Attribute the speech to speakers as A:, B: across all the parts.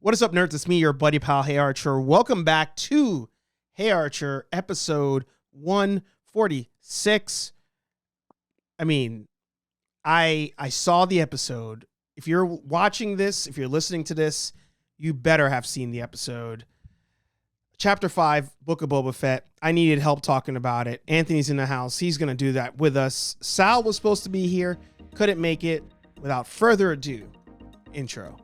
A: What is up, nerds? It's me, your buddy pal, HeyArcher. Welcome back to HeyArcher, episode 146. I mean, I saw the episode. If you're watching this, if you're listening to this, you better have seen the episode. Chapter 5, Book of Boba Fett. I needed help talking about it. Anthony's in the house. He's going to do that with us. Sal was supposed to be here. Couldn't make it. Without further ado, intro.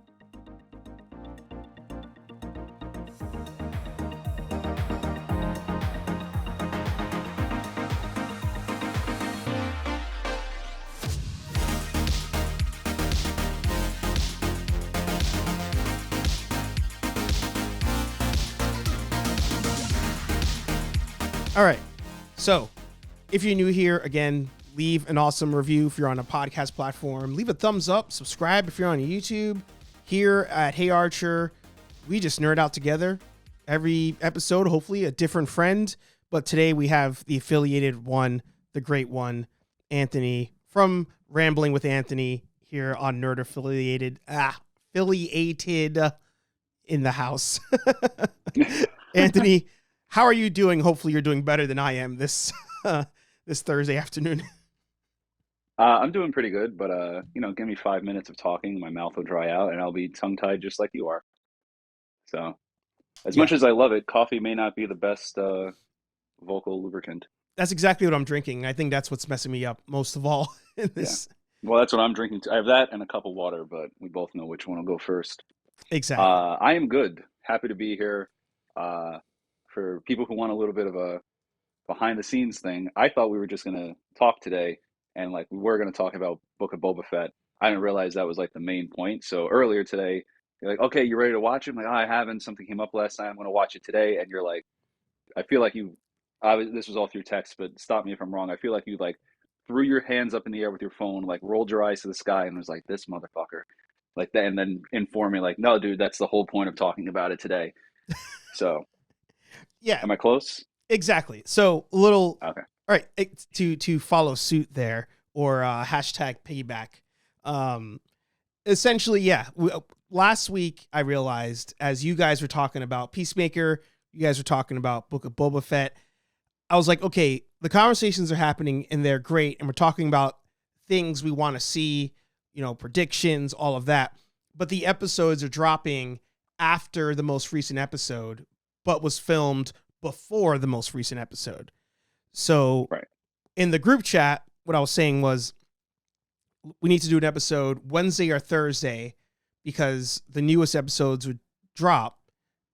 A: All right, so if you're new here, again, leave an awesome review if you're on a podcast platform. Leave a thumbs up, subscribe if you're on YouTube. Here at HeyArcher, we just nerd out together. Every episode, hopefully, a different friend. But today we have the affiliated one, the great one, Anthony, from Rambling with Anthony here on Nerd Affiliated in the house. Anthony, how are you doing? Hopefully you're doing better than I am this Thursday afternoon.
B: I'm doing pretty good, but give me 5 minutes of talking, my mouth will dry out, and I'll be tongue-tied just like you are. So, as
A: Yeah,
B: much as I love it, coffee may not be the best vocal lubricant.
A: that's exactly what I'm drinking. I think that's what's messing me up most of all in
B: Yeah.
A: this.
B: Well, that's what I'm drinking. I have that and a cup of water, but we both know which one will go first.
A: Exactly.
B: I am good. Happy to be here. For people who want a little bit of a behind-the-scenes thing, I thought we were just going to talk today, and like we were going to talk about Book of Boba Fett. I didn't realize that was like the main point. So earlier today, you're like, okay, you ready to watch it? I'm like, oh, I haven't. Something came up last night. I'm going to watch it today. And you're like, I feel like this was all through text, but stop me if I'm wrong. I feel like you like threw your hands up in the air with your phone, like rolled your eyes to the sky and was like, this motherfucker. Like that, and then inform me like, no, dude, that's the whole point of talking about it today. So,
A: Yeah,
B: am I close?
A: exactly. So a little,
B: Okay.
A: all right, to follow suit there or hashtag payback. Essentially, yeah. Last week I realized as you guys were talking about Peacemaker, you guys were talking about Book of Boba Fett. I was like, okay, the conversations are happening and they're great. And we're talking about things we want to see, predictions, all of that. But the episodes are dropping after the most recent episode, but was filmed before the most recent episode. So
B: Right.
A: in the group chat, what I was saying was we need to do an episode Wednesday or Thursday because the newest episodes would drop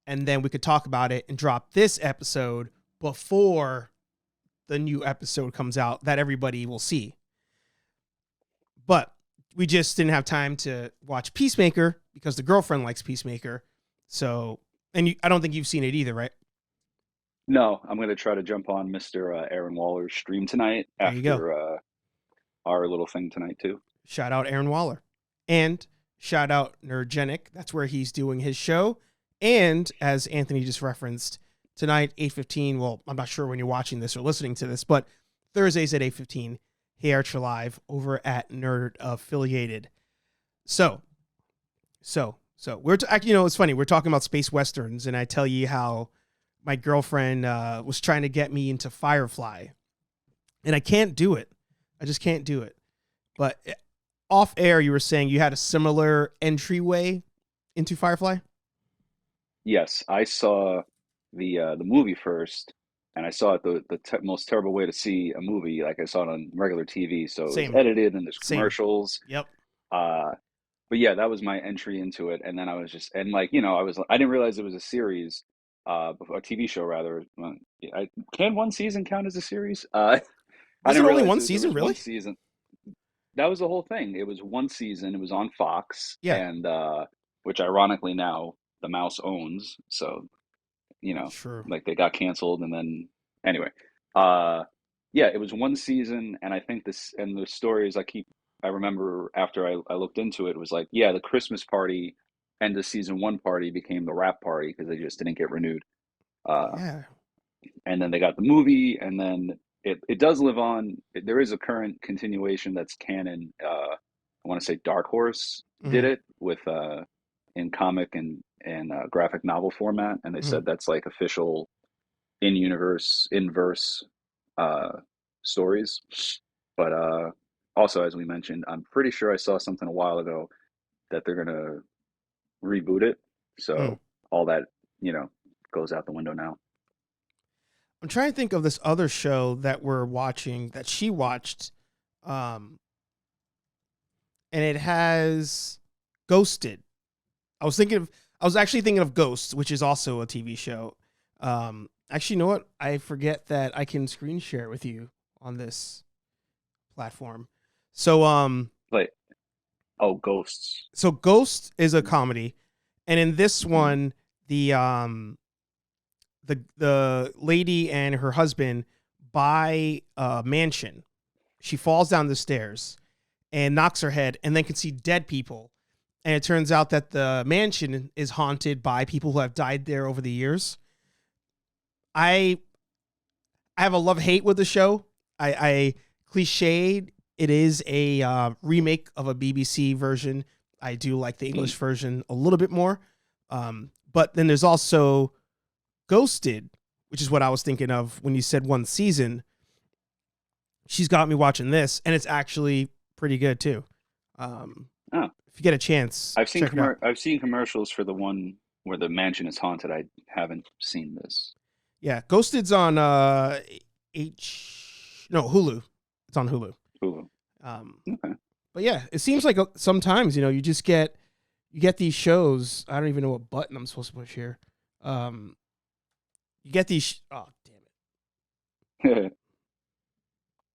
A: and then we could talk about it and drop this episode before the new episode comes out that everybody will see. But we just didn't have time to watch Peacemaker because the girlfriend likes Peacemaker. So, and I don't think you've seen it either, right?
B: No, I'm going to try to jump on Mr. Aaron Waller's stream tonight
A: There you go.
B: after our little thing tonight too.
A: Shout out Aaron Waller. And shout out Nerdgenic. That's where he's doing his show. And as Anthony just referenced, tonight, 8:15. Well, I'm not sure when you're watching this or listening to this, but Thursdays at 8:15. HeyArcher Live over at Nerd Affiliated. So we're it's funny. We're talking about space westerns, and I tell you how my girlfriend was trying to get me into Firefly, and I can't do it. I just can't do it. But off air, you were saying you had a similar entryway into Firefly.
B: Yes, I saw the movie first, and I saw it the most terrible way to see a movie. Like I saw it on regular TV, so it was
A: Same.
B: edited and there's
A: Same.
B: commercials.
A: Yep.
B: But yeah, that was my entry into it, and then I was just and like I didn't realize it was a series, a TV show rather. Can one season count as a series? I
A: Was it
B: didn't
A: only
B: realize
A: one
B: there
A: season,
B: was
A: really?
B: one season. That was the whole thing. It was one season. It was on Fox,
A: Yeah.
B: and which ironically now the mouse owns. So
A: True.
B: like they got canceled, and then anyway, uh, yeah, it was one season, and I think this and the stories I remember after I looked into it, it was like, yeah, the Christmas party and the season one party became the wrap party because they just didn't get renewed. Uh,
A: Yeah.
B: and then they got the movie, and then it does live on. There is a current continuation that's canon. I want to say Dark Horse did
A: Mhm.
B: it with in comic and in graphic novel format, and they
A: Mhm.
B: said that's like official in universe inverse uh, stories. But also, as we mentioned, I'm pretty sure I saw something a while ago that they're gonna reboot it.
A: Mm.
B: So all that goes out the window now.
A: I'm trying to think of this other show that we're watching that she watched, um, and it has Ghosted. I was actually thinking of Ghosts, which is also a TV show. Actually, you know what? I forget that I can screen share it with you on this platform. So,
B: Like, oh, ghosts.
A: so Ghost is a comedy, and in this
B: Mm-hmm.
A: one, the the lady and her husband buy a mansion. She falls down the stairs and knocks her head, and then can see dead people. And it turns out that the mansion is haunted by people who have died there over the years. I I have a love hate with the show. I cliched. It is a remake of a BBC version. I do like the English version a little bit more. But then there's also Ghosted, which is what I was thinking of when you said one season. She's got me watching this, and it's actually pretty good too. Um,
B: Oh,
A: if you get a chance, check it out.
B: I've seen commercials for the one where the mansion is haunted. I haven't seen this.
A: Yeah, Ghosted's on Hulu. It's on Hulu.
B: Hulu.
A: Um,
B: Okay.
A: but yeah, it seems like sometimes you just get these shows. I don't even know what button I'm supposed to push here. You get these. Oh damn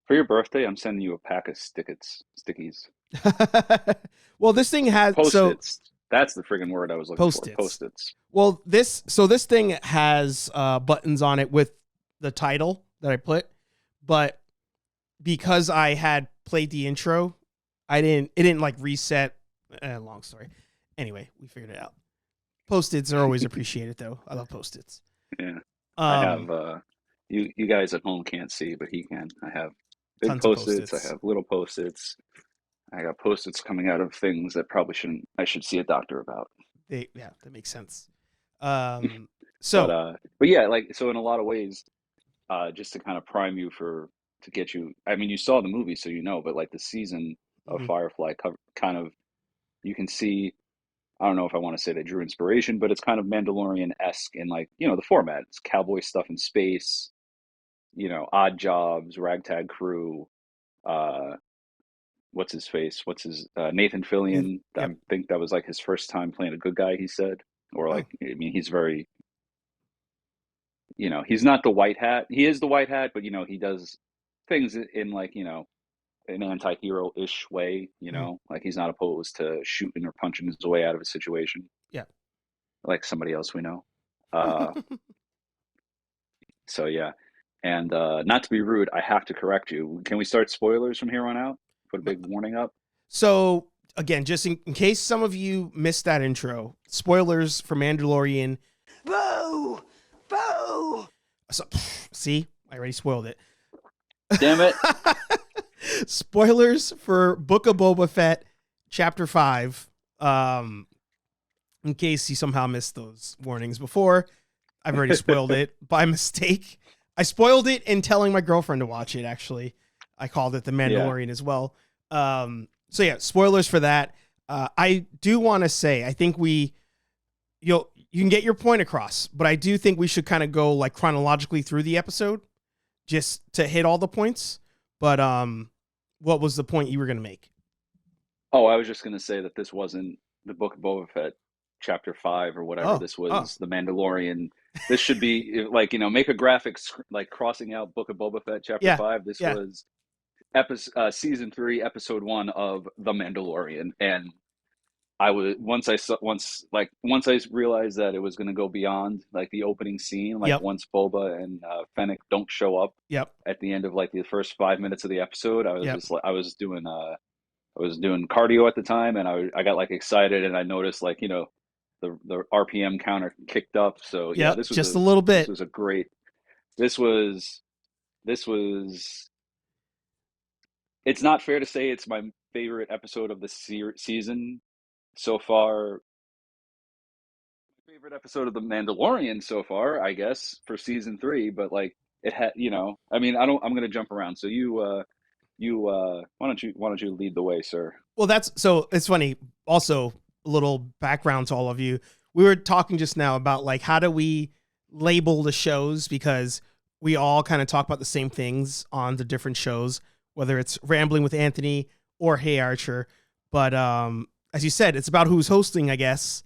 B: For your birthday, I'm sending you a pack of stickies.
A: it. Well, this thing has
B: Post-its. That's the friggin' word I was looking for.
A: Post-its.
B: Post-its.
A: Well, this thing has buttons on it with the title that I put, but because I had played the intro, it didn't like reset. Long story. Anyway, we figured it out. Post-its are always appreciated though. I love post-its.
B: Yeah. I have
A: Um,
B: you guys at home can't see, but he can. I have big
A: Tons of
B: post-its, I
A: post-its.
B: have little post-its. I got post-its coming out of things that probably shouldn't I should see a doctor about.
A: Yeah, that makes sense. Um,
B: But
A: so
B: but yeah, like so in a lot of ways, just to kind of prime you for to get you. I mean, you saw the movie, so you know. But like the season of
A: mhm,
B: Firefly, kind of you can see. I don't know if I want to say they drew inspiration, but it's kind of Mandalorian-esque in like the format. It's cowboy stuff in space, odd jobs, ragtag crew. Uh, what's his face? What's his Nathan Fillion? I
A: yep.
B: think that was like his first time playing a good guy. He said, or
A: Oh,
B: like I mean, he's very he's not the white hat. He is the white hat, but he does things in like an anti-hero-ish way.
A: mhm,
B: Like he's not opposed to shooting or punching his way out of a situation
A: yeah.
B: like somebody else we know. Uh, so yeah, and not to be rude, I have to correct you. Can we start spoilers from here on out? Put a big warning up.
A: So again, just in case some of you missed that intro, spoilers for Mandalorian.
C: Boo! Boo!
A: So, see, I already spoiled it.
B: Damn it!
A: Spoilers for Book of Boba Fett, Chapter 5. In case you somehow missed those warnings before, I've already spoiled it by mistake. I spoiled it in telling my girlfriend to watch it, actually. I called it The
B: Yeah.
A: Mandalorian as well. So yeah, spoilers for that. I do want to say, I think you can get your point across, but I do think we should kind of go like chronologically through the episode just to hit all the points. But what was the point you were going to make?
B: Oh, I was just gonna say that this wasn't the Book of Boba Fett, Chapter 5 or whatever.
A: Oh,
B: This
A: oh,
B: was the Mandalorian. This should be like make a graphic like crossing out Book of Boba Fett, Chapter
A: yeah,
B: 5. This
A: yeah,
B: was season 3, episode 1 of the Mandalorian, and I was once I realized that it was going to go beyond like the opening scene, like
A: yep,
B: once Boba and Fennec don't show up
A: yep,
B: at the end of like the first 5 minutes of the episode, I was
A: yep.
B: just like I was doing cardio at the time, and I got like excited, and I noticed like the RPM counter kicked up. So yeah,
A: Yep, just a little
B: this
A: bit.
B: was a great this was this was it's not fair to say it's my favorite episode of the season so far. favorite episode of The Mandalorian so far, I guess, for season 3. But like it had, I mean, I'm gonna jump around. So why don't you lead the way, sir?
A: Well, so it's funny. Also, a little background to all of you. We were talking just now about like how do we label the shows, because we all kind of talk about the same things on the different shows, whether it's Rambling with Anthony or Hey Archer. But as you said, it's about who's hosting, I guess.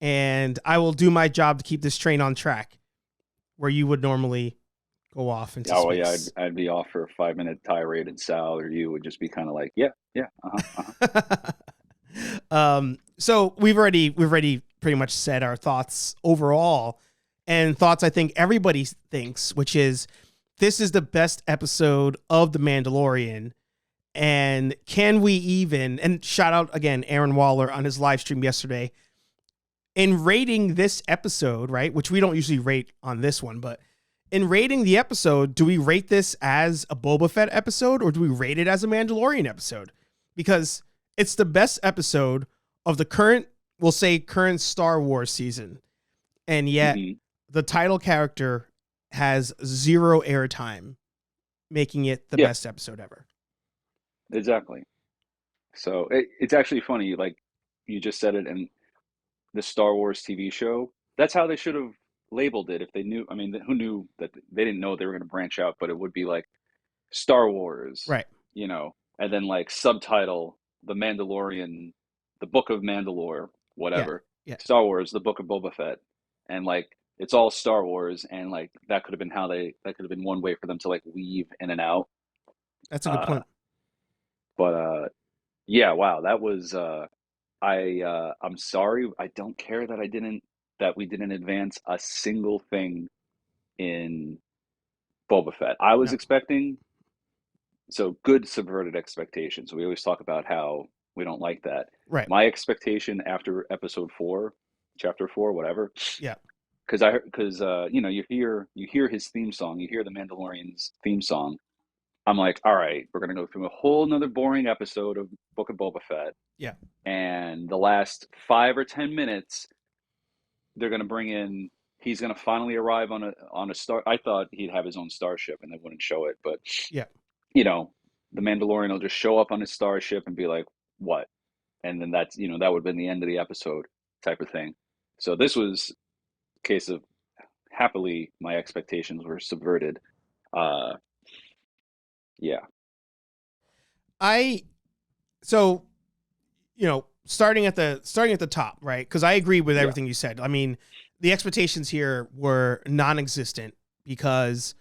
A: And I will do my job to keep this train on track, where you would normally go off into space.
B: Yeah, I'd be off for a 5-minute tirade, and Sal or you would just be kind of like, yeah,
A: So we've already pretty much said our thoughts overall, and thoughts I think everybody thinks, which is this is the best episode of The Mandalorian. And can we even, and shout out again, Aaron Waller on his live stream yesterday, in rating this episode, right? Which we don't usually rate on this one, but in rating the episode, do we rate this as a Boba Fett episode or do we rate it as a Mandalorian episode? Because it's the best episode of the current Star Wars season. And yet the title character has 0 airtime, making it the best episode ever.
B: Exactly. So it's actually funny, like you just said it, and the Star Wars TV show, that's how they should have labeled it if they knew. I mean, who knew that they didn't know they were going to branch out, but it would be like Star Wars,
A: right?
B: And then like subtitle The Mandalorian, The Book of Mandalore, whatever.
A: Yeah.
B: Star Wars, The Book of Boba Fett, and like it's all Star Wars, and like that could have been that could have been one way for them to like weave in and out.
A: That's a good point.
B: But yeah, wow, that was I'm sorry. I don't care that we didn't advance a single thing in Boba Fett. I was expecting good subverted expectations. We always talk about how we don't like that.
A: Right.
B: My expectation after episode 4, chapter 4, whatever.
A: Yeah.
B: Because you hear his theme song, you hear the Mandalorian's theme song. I'm like, all right, we're gonna go through a whole nother boring episode of Book of Boba Fett.
A: Yeah.
B: And the last 5 or 10 minutes, they're gonna bring in. He's gonna finally arrive on a star. I thought he'd have his own starship, and they wouldn't show it. But
A: yeah,
B: the Mandalorian will just show up on his starship and be like, "What?" And then that's that would have been the end of the episode, type of thing. So this was a case of happily my expectations were subverted. Yeah.
A: Starting at the top, right? Because I agree with everything you said. I mean, the expectations here were non-existent because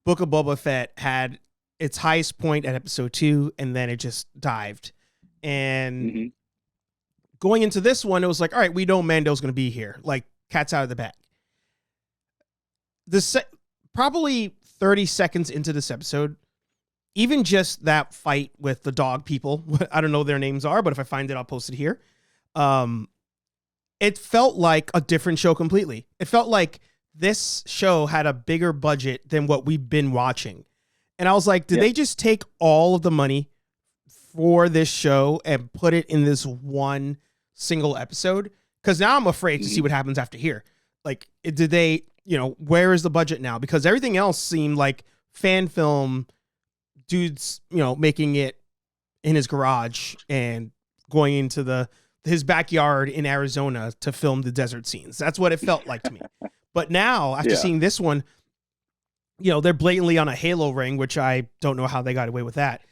A: Book of Boba Fett had its highest point at episode 2, and then it just dived. And going into this one, it was like, all right, we know Mando's going to be here. Like, cat's out of the bag. Probably 30 seconds into this episode, even just that fight with the dog people, I don't know what their names are, but if I find it, I'll post it here. It felt like a different show completely. It felt like this show had a bigger budget than what we've been watching. And I was like, did they just take all of the money for this show and put it in this one single episode? Because now I'm afraid to see what happens after here. Like, did they, where is the budget now? Because everything else seemed like fan film dudes, making it in his garage and going into his backyard in Arizona to film the desert scenes. That's what it felt like to me. But now, after seeing this one, they're blatantly on a Halo ring, which I don't know how they got away with that.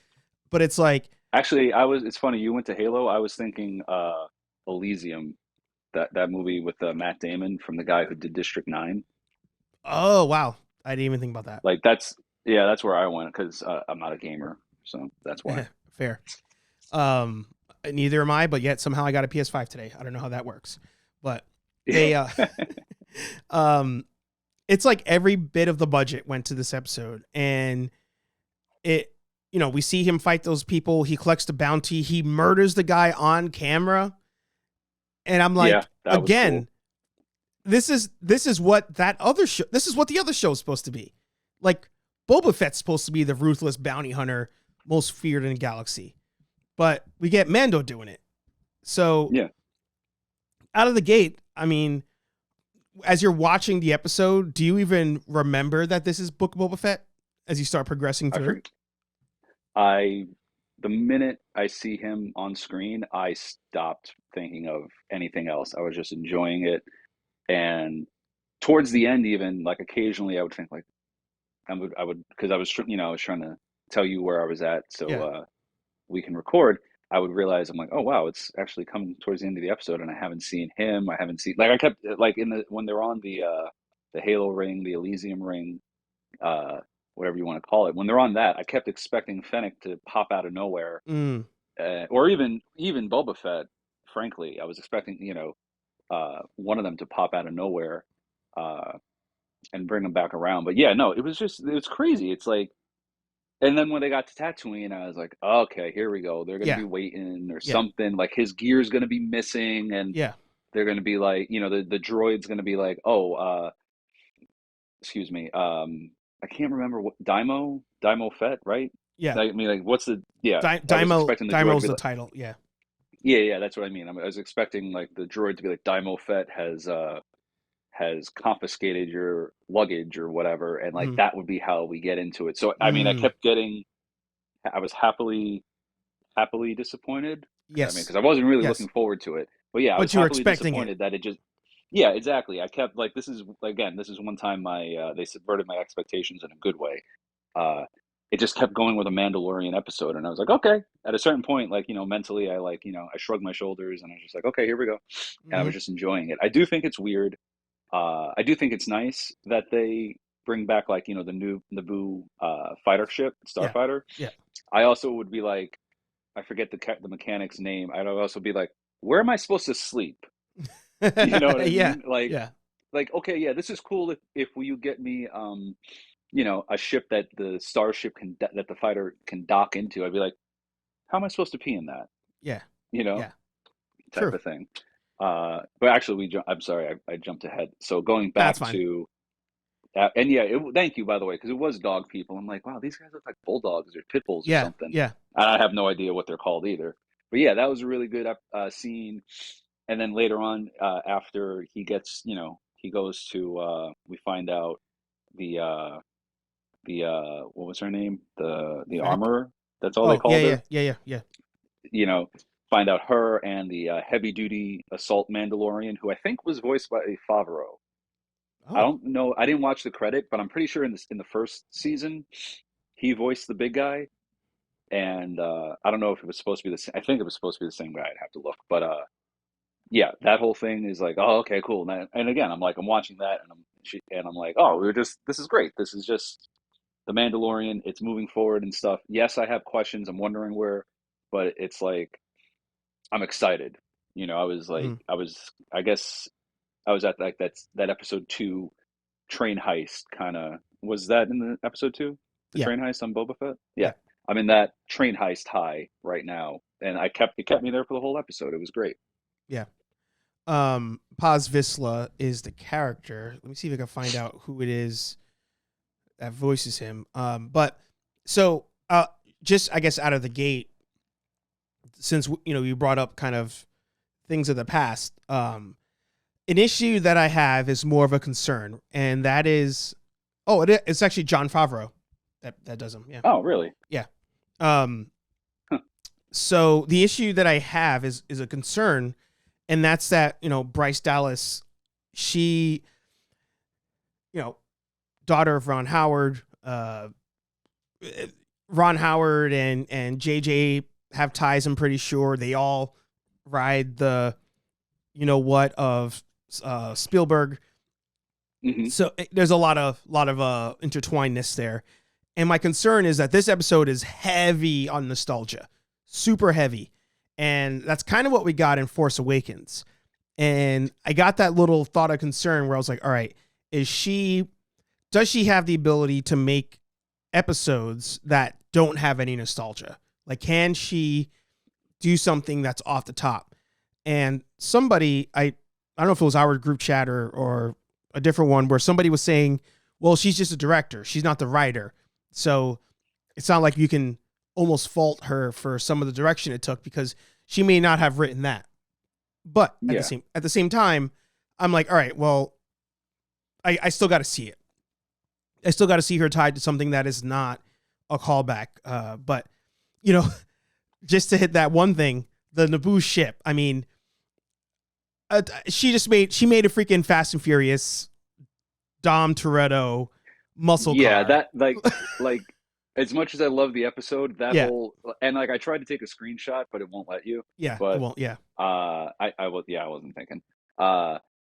A: But it's like,
B: actually, it's funny. You went to Halo. I was thinking Elysium, that movie with Matt Damon from the guy who did District 9.
A: Oh, wow. I didn't even think about that.
B: Like that's where I went because I'm not a gamer. So that's why.
A: Fair. Neither am I, but yet somehow I got a PS5 today. I don't know how that works, but they, it's like every bit of the budget went to this episode, and we see him fight those people. He collects the bounty. He murders the guy on camera. And I'm like, again, cool. This is what that other show, this is what the other show is supposed to be. Like, Boba Fett's supposed to be the ruthless bounty hunter, most feared in the galaxy. But we get Mando doing it. So out of the gate, I mean, as you're watching the episode, do you even remember that this is Book of Boba Fett as you start progressing through?
B: The minute I see him on screen, I stopped thinking of anything else. I was just enjoying it. And towards the end, even like occasionally I would think like, I would, because I was trying to tell you where I was at. So, we can record. I would realize I'm like, oh wow, it's actually coming towards the end of the episode, and I haven't seen him. I haven't seen, like, I kept like when they're on the Halo ring, the Elysium ring, whatever you want to call it. When they're on that, I kept expecting Fennec to pop out of nowhere, or even Boba Fett. Frankly, I was expecting one of them to pop out of nowhere and bring them back around. But yeah, no, it was crazy. It's like. And then when they got to Tatooine, I was like, okay, here we go. They're going to be waiting or something. Like his gear's going to be missing, and they're going to be like, the droid's going to be like, excuse me, I can't remember what Daimo Fett, right?
A: Yeah.
B: I mean, like, what's the
A: Daimo's the title. Yeah.
B: Yeah, that's what I mean. I was expecting like the droid to be like Daimo Fett has confiscated your luggage or whatever, and like that would be how we get into it. So I mean, I was happily disappointed.
A: Yes,
B: I mean, because I wasn't really looking forward to it, but yeah, I was
A: you were
B: happily
A: expecting
B: disappointed that it just. Yeah, exactly. I kept like, this is one time they subverted my expectations in a good way. It just kept going with a Mandalorian episode, and I was like, okay. At a certain point, like, mentally, I I shrugged my shoulders, and I was just like, okay, here we go. And I was just enjoying it. I do think it's weird. I do think it's nice that they bring back like, the new Naboo fighter ship, Starfighter.
A: Yeah.
B: I also would be like, I forget the mechanic's name. I'd also be like, where am I supposed to sleep? You know what I mean? Like, okay, yeah, this is cool if you get me a ship that the starship that the fighter can dock into. I'd be like, how am I supposed to pee in that?
A: Yeah.
B: Type of thing. But actually, I'm sorry, I jumped ahead. So going back to, and yeah, thank you, by the way, because it was dog people. I'm like, wow, these guys look like bulldogs or pit bulls or something.
A: Yeah.
B: And I have no idea what they're called either. But yeah, that was a really good scene. And then later on, after he gets, he goes to, we find out the what was her name? The armorer. That's all they called her.
A: Yeah.
B: Find out her and the heavy duty assault Mandalorian, who I think was voiced by Favreau. I don't know. I didn't watch the credit, but I'm pretty sure in the first season, he voiced the big guy. And I don't know if it was supposed to be the same. I think it was supposed to be the same guy. I'd have to look. But yeah, that whole thing is like, oh, okay, cool. And again, I'm watching that, and I'm like, oh, this is great. This is just the Mandalorian. It's moving forward and stuff. Yes, I have questions. I'm wondering where, but it's like, I'm excited. I was like, I guess I was at like that episode 2 train heist kind of. Was that in the episode 2? The train heist on Boba Fett? Yeah. I'm in that train heist high right now, and it kept me there for the whole episode. It was great.
A: Yeah. Paz Vizsla is the character. Let me see if I can find out who it is that voices him. But so just I guess out of the gate, since you brought up kind of things of the past, an issue that I have is more of a concern, and that is, it's actually Jon Favreau that does him. Yeah.
B: Oh, really?
A: Yeah. So the issue that I have is a concern, and that's that, Bryce Dallas, she, daughter of Ron Howard, and JJ have ties. I'm pretty sure they all ride the, of Spielberg.
B: Mm-hmm.
A: So there's a lot of intertwinedness there. And my concern is that this episode is heavy on nostalgia, super heavy. And that's kind of what we got in Force Awakens. And I got that little thought of concern where I was like, all right, does she have the ability to make episodes that don't have any nostalgia? Like, can she do something that's off the top? And somebody, I don't know if it was our group chat or a different one, where somebody was saying, well, she's just a director. She's not the writer. So it's not like you can almost fault her for some of the direction it took, because she may not have written that. But at the same time, I'm like, all right, well, I still got to see it. I still got to see her tied to something that is not a callback. But you know, just to hit that one thing, the Naboo ship. I mean, she made a freaking Fast and Furious Dom Toretto muscle car.
B: That like as much as I love the episode, that
A: Yeah.
B: whole and like I tried to take a screenshot, but it won't let you.
A: Yeah,
B: But
A: it won't. Yeah,
B: I wasn't thinking.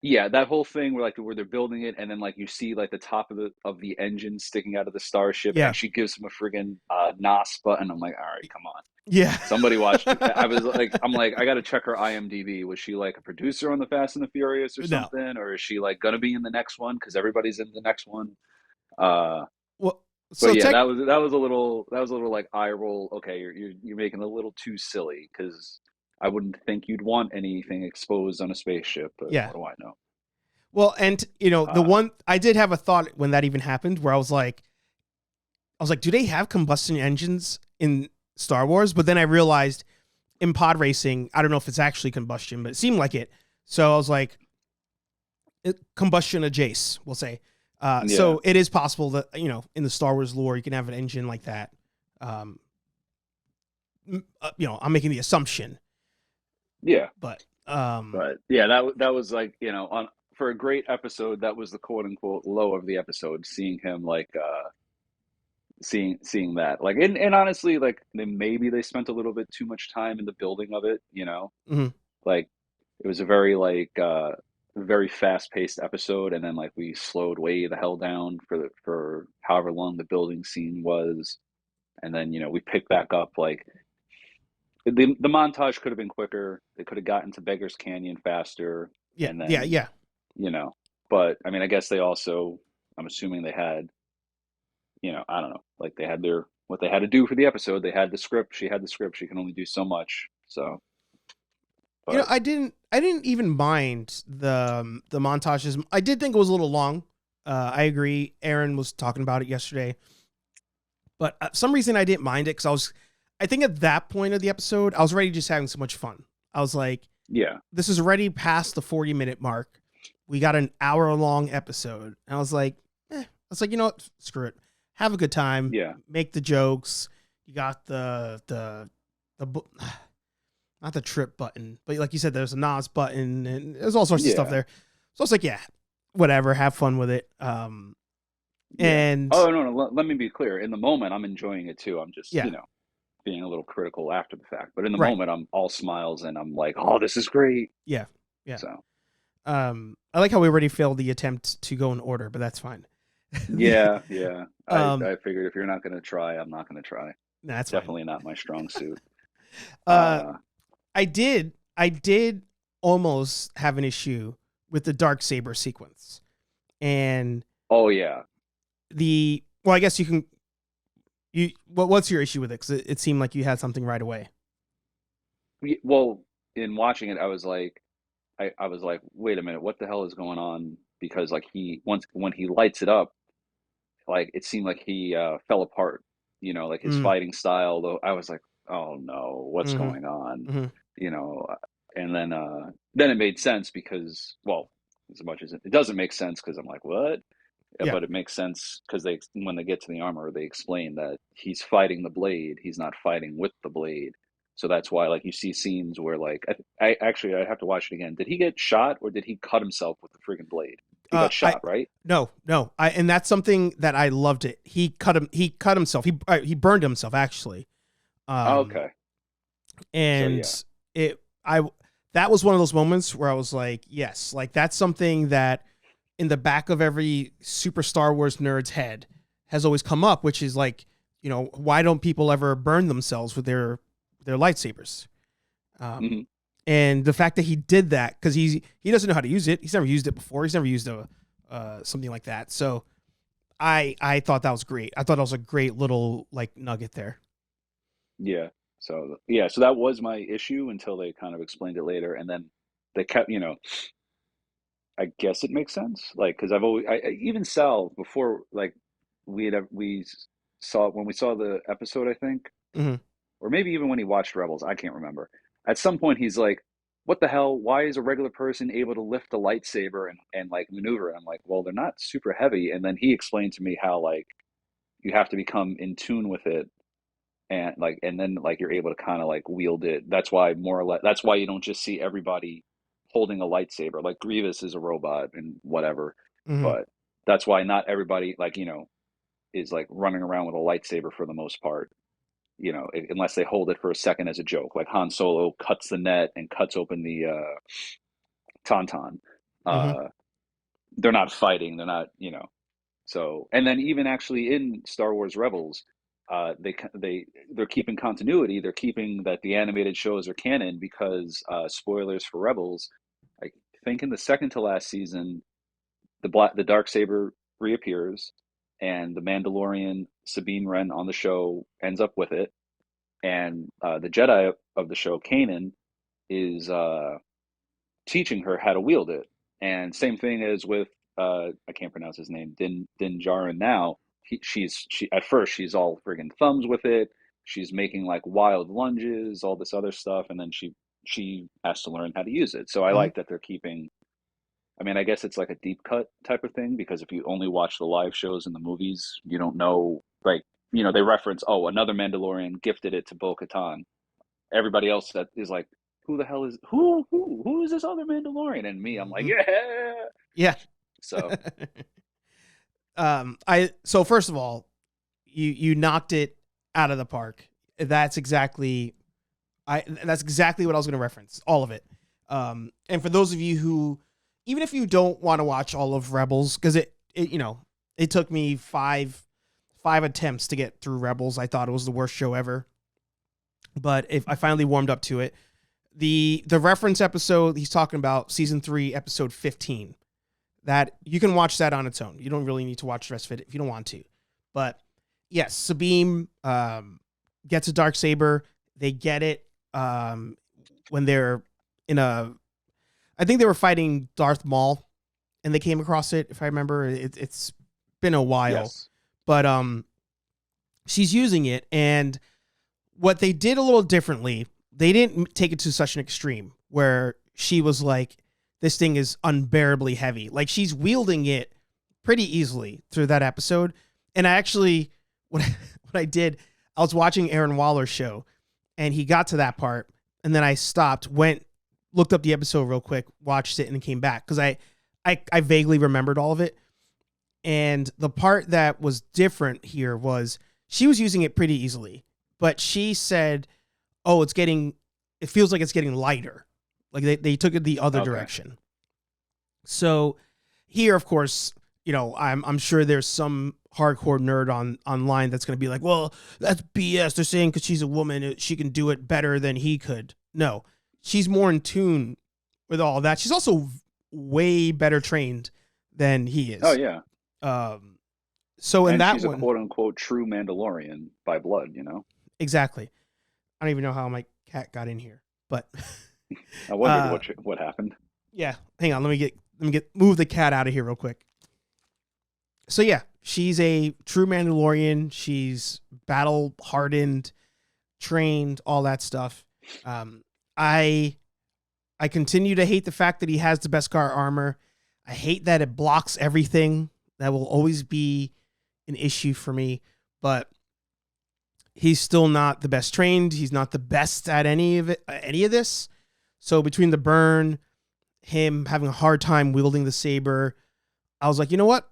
B: Yeah, that whole thing where they're building it, and then like you see like the top of the engine sticking out of the starship,
A: Yeah.
B: and she gives him a friggin' NOS button. I'm like, all right, come on.
A: yeah.
B: Somebody watched it. I was like, I got to check her IMDb. Was she like a producer on the Fast and the Furious or
A: No.
B: something, or is she like gonna be in the next one because everybody's in the next one?
A: Well, so
B: But yeah, that was a little like eye roll. Okay, you're making it a little too silly because I wouldn't think you'd want anything exposed on a spaceship. But
A: Yeah.
B: what do I know?
A: Well, and you know, the one I did have a thought when that even happened, where I was like, do they have combustion engines in Star Wars? But then I realized in pod racing, I don't know if it's actually combustion, but it seemed like it. So I was like, combustion adjacent, we'll say. So it is possible that, you know, in the Star Wars lore, you can have an engine like that. You know, I'm making the assumption.
B: Yeah,
A: but
B: yeah, that was like, you know, for a great episode, that was the quote unquote low of the episode. Seeing him like seeing that like and honestly, like maybe they spent a little bit too much time in the building of it. You know,
A: Mhm.
B: like it was a very like very fast paced episode, and then like we slowed way the hell down for however long the building scene was, and then you know we picked back up like the montage could have been quicker. They could have gotten to Beggar's Canyon faster,
A: Yeah,
B: and then
A: yeah.
B: you know. But I mean, I guess they also, I'm assuming they had, you know, I don't know, like they had what they had to do for the episode. They had the script. She had the script. She can only do so much. So,
A: You know,
B: but
A: I didn't even mind the montages. I did think it was a little long. I agree. Aaron was talking about it yesterday, but some reason I didn't mind it because I think at that point of the episode, I was already just having so much fun. I was like,
B: yeah,
A: this is already past the 40-minute mark. We got an hour-long episode. And I was like, you know what? Screw it. Have a good time.
B: yeah,
A: Make the jokes. You got the not the trip button, but like you said, there's a NOS button and there's all sorts of stuff there. So it's like, yeah, whatever. Have fun with it. And
B: oh no, let me be clear. In the moment, I'm enjoying it too. I'm just,
A: yeah,
B: you know, being a little critical after the fact. But in the
A: right.
B: moment, I'm all smiles and I'm like, oh, this is great.
A: Yeah.
B: So,
A: I like how we already failed the attempt to go in order, but that's fine.
B: yeah. I figured if you're not going to try, I'm not going to try.
A: That's
B: definitely not my strong suit.
A: I did almost have an issue with the Darksaber sequence. And
B: oh yeah.
A: Well, I guess what's your issue with it? Cuz it seemed like you had something right away.
B: Well, in watching it, I was like, wait a minute, what the hell is going on? Because like when he lights it up, like it seemed like he fell apart, you know, like his fighting style. Though I was like, oh no, what's going on?
A: Mm-hmm.
B: You know, and then it made sense because, well, as much as it doesn't make sense because I'm like, what?
A: Yeah.
B: But it makes sense because when they get to the armor, they explain that he's fighting the blade. He's not fighting with the blade. So that's why, like, you see scenes where, like, I actually I have to watch it again. Did he get shot or did he cut himself with the friggin' blade? He got shot, right?
A: No. And that's something that I loved it. He cut himself. He burned himself actually.
B: Okay.
A: And
B: so, yeah.
A: That was one of those moments where I was like, yes, like that's something that in the back of every super Star Wars nerd's head has always come up, which is like, you know, why don't people ever burn themselves with their lightsabers? And the fact that he did that, because he doesn't know how to use it. He's never used it before. He's never used something like that. So I thought that was great. I thought that was a great little like nugget there.
B: Yeah. So that was my issue until they kind of explained it later, and then they kept, you know, I guess it makes sense, like because even Sal before, like we saw when we saw the episode, I think, or maybe even when he watched Rebels, I can't remember. At some point, he's like, what the hell? Why is a regular person able to lift a lightsaber and like maneuver? And I'm like, well, they're not super heavy. And then he explained to me how like you have to become in tune with it, and like, and then like you're able to kind of like wield it. That's why more or less, that's why you don't just see everybody holding a lightsaber. Like Grievous is a robot and whatever,
A: Mm-hmm.
B: but that's why not everybody like, is like running around with a lightsaber for the most part. Unless they hold it for a second as a joke, like Han Solo cuts the net and cuts open the tauntaun.
A: Mm-hmm.
B: Uh, they're not fighting. They're not, So, and then even actually in Star Wars Rebels, they're keeping continuity. They're keeping that the animated shows are canon because spoilers for Rebels. I think in the second to last season, the dark saber reappears, and the Mandalorian Sabine Wren on the show ends up with it, and the Jedi of the show, Kanan, is teaching her how to wield it. And same thing as with I can't pronounce his name, Din Djarin. Now she at first she's all friggin' thumbs with it. She's making like wild lunges, all this other stuff, and then she has to learn how to use it. So I
A: Mm-hmm.
B: like that they're keeping. I mean, I guess it's like a deep cut type of thing because if you only watch the live shows and the movies, you don't know. Like, they reference, oh, another Mandalorian gifted it to Bo-Katan. Everybody else that is like, who the hell is who is this other Mandalorian? And me, I'm like,
A: Mm-hmm.
B: yeah.
A: Yeah.
B: So
A: So first of all, you knocked it out of the park. That's exactly that's exactly what I was going to reference. All of it. And for those of you who, even if you don't want to watch all of Rebels, because it took me five attempts to get through Rebels. I thought it was the worst show ever, but if I finally warmed up to it, the reference episode he's talking about, season 3, episode 15. That you can watch that on its own. You don't really need to watch the rest of it if you don't want to. But yes, Sabine gets a Darksaber. They get it when they're in I think they were fighting Darth Maul, and they came across it. If I remember, it's been a while.
B: yes,
A: But she's using it, and what they did a little differently, they didn't take it to such an extreme where she was like, this thing is unbearably heavy. Like, she's wielding it pretty easily through that episode. And I actually, what I did, I was watching Aaron Waller's show, and he got to that part, and then I stopped, looked up the episode real quick, watched it, and then came back because I vaguely remembered all of it. And the part that was different here was she was using it pretty easily, but she said, "Oh, it feels like it's getting lighter." Like they took it the other direction. So here, of course, I'm sure there's some hardcore nerd online that's going to be like, well, that's BS. They're saying because she's a woman, she can do it better than he could. No, she's more in tune with all of that. She's also way better trained than he is.
B: Oh yeah.
A: So in
B: and
A: that
B: she's
A: one,
B: a quote unquote true Mandalorian by blood.
A: exactly. I don't even know how my cat got in here, but
B: I wondered what happened.
A: Yeah, hang on. Let me move the cat out of here real quick. So yeah, she's a true Mandalorian. She's battle hardened, trained, all that stuff. I continue to hate the fact that he has the Beskar armor. I hate that it blocks everything. That will always be an issue for me. But he's still not the best trained. He's not the best at any of this. So between the burn, him having a hard time wielding the saber, I was like, you know what?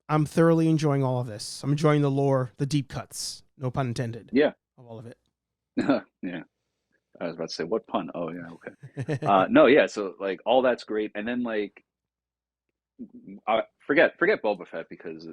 A: I'm thoroughly enjoying all of this. I'm enjoying the lore, the deep cuts, no pun intended.
B: Yeah.
A: Of all of it.
B: Yeah. I was about to say, what pun? Oh yeah, okay. No, yeah. So like all that's great, and then like, forget Boba Fett because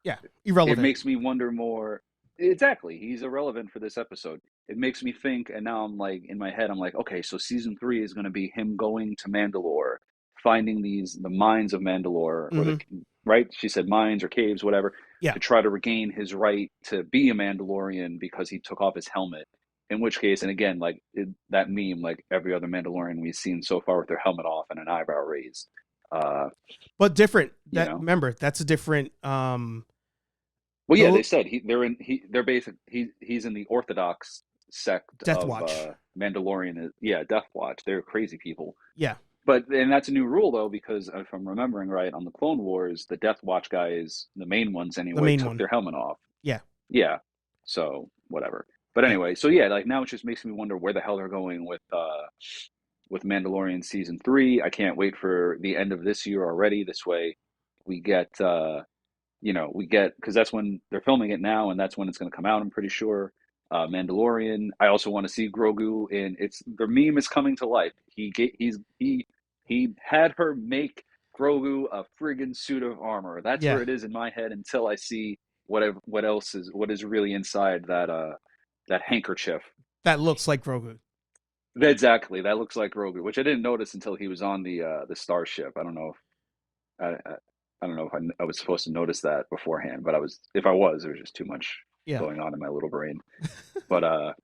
A: Yeah, irrelevant.
B: it makes me wonder more. Exactly, he's irrelevant for this episode. It makes me think, and now I'm like in my head, I'm like, okay, so season 3 is going to be him going to Mandalore, finding the mines of Mandalore, or right? She said mines or caves, whatever.
A: Yeah.
B: To try to regain his right to be a Mandalorian because he took off his helmet. In which case, and again, like that meme, like every other Mandalorian we've seen so far with their helmet off and an eyebrow raised.
A: But different. Remember, that's a different.
B: Well, yeah, they said he's in the Orthodox sect
A: Death
B: of
A: Watch.
B: Mandalorian is, yeah, Death Watch. They're crazy people.
A: Yeah.
B: And that's a new rule though, because if I'm remembering right, on the Clone Wars, the Death Watch guys, the main ones
A: The
B: anyway,
A: main
B: took
A: one.
B: their helmet off.
A: Yeah.
B: Yeah. So whatever. But
A: Yeah.
B: anyway, so yeah, like now it just makes me wonder where the hell they're going with Mandalorian season 3. I can't wait for the end of this year already. This way we get because that's when they're filming it now, and that's when it's going to come out. I'm pretty sure. Mandalorian. I also want to see Grogu in. It's the meme is coming to life. He had her make Grogu a friggin' suit of armor. That's
A: Yeah.
B: where it is in my head until I see what is really inside that handkerchief.
A: That looks like Grogu.
B: Exactly, that looks like Grogu, which I didn't notice until he was on the starship. I don't know if I don't know if I was supposed to notice that beforehand, but if I was, there was just too much
A: Yeah.
B: going on in my little brain. But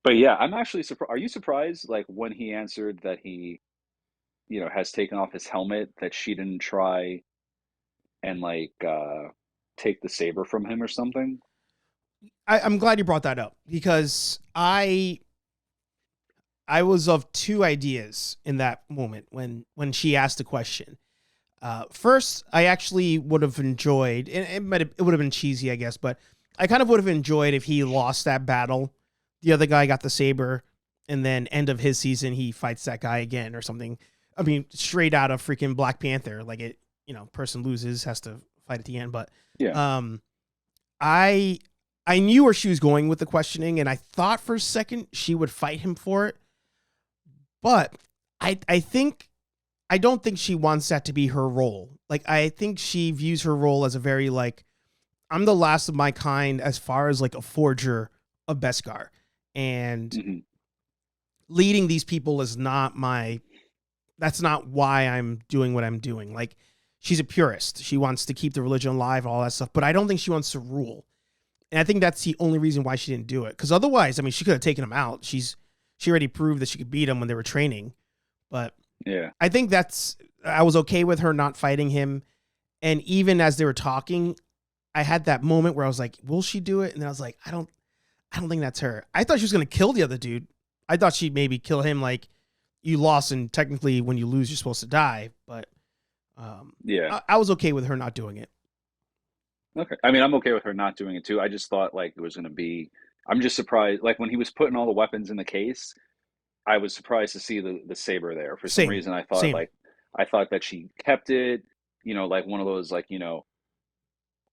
B: yeah, I'm actually surprised. Are you surprised, like when he answered that he, has taken off his helmet, that she didn't try and like take the saber from him or something?
A: I'm glad you brought that up because I was of two ideas in that moment when she asked the question. First, I actually would have enjoyed, and it would have been cheesy, I guess, but I kind of would have enjoyed if he lost that battle. The other guy got the saber, and then end of his season, he fights that guy again or something. I mean, straight out of freaking Black Panther, like it, person loses, has to fight at the end. But
B: Yeah.
A: I knew where she was going with the questioning, and I thought for a second she would fight him for it. But I don't think she wants that to be her role. Like, I think she views her role as a very, like, I'm the last of my kind as far as, like, a forger of Beskar. And leading these people is that's not why I'm doing what I'm doing. Like, she's a purist. She wants to keep the religion alive, all that stuff. But I don't think she wants to rule. And I think that's the only reason why she didn't do it. Because otherwise, I mean, she could have taken him out. She already proved that she could beat him when they were training. But
B: yeah,
A: I think I was okay with her not fighting him. And even as they were talking, I had that moment where I was like, will she do it? And then I was like, I don't think that's her. I thought she was going to kill the other dude. I thought she'd maybe kill him. Like, you lost, and technically when you lose, you're supposed to die. But
B: yeah.
A: I was okay with her not doing it.
B: Okay. I mean, I'm okay with her not doing it too. I just thought like it was going to be. I'm just surprised. Like when he was putting all the weapons in the case, I was surprised to see the saber there. For some reason, I thought that she kept it. Like one of those like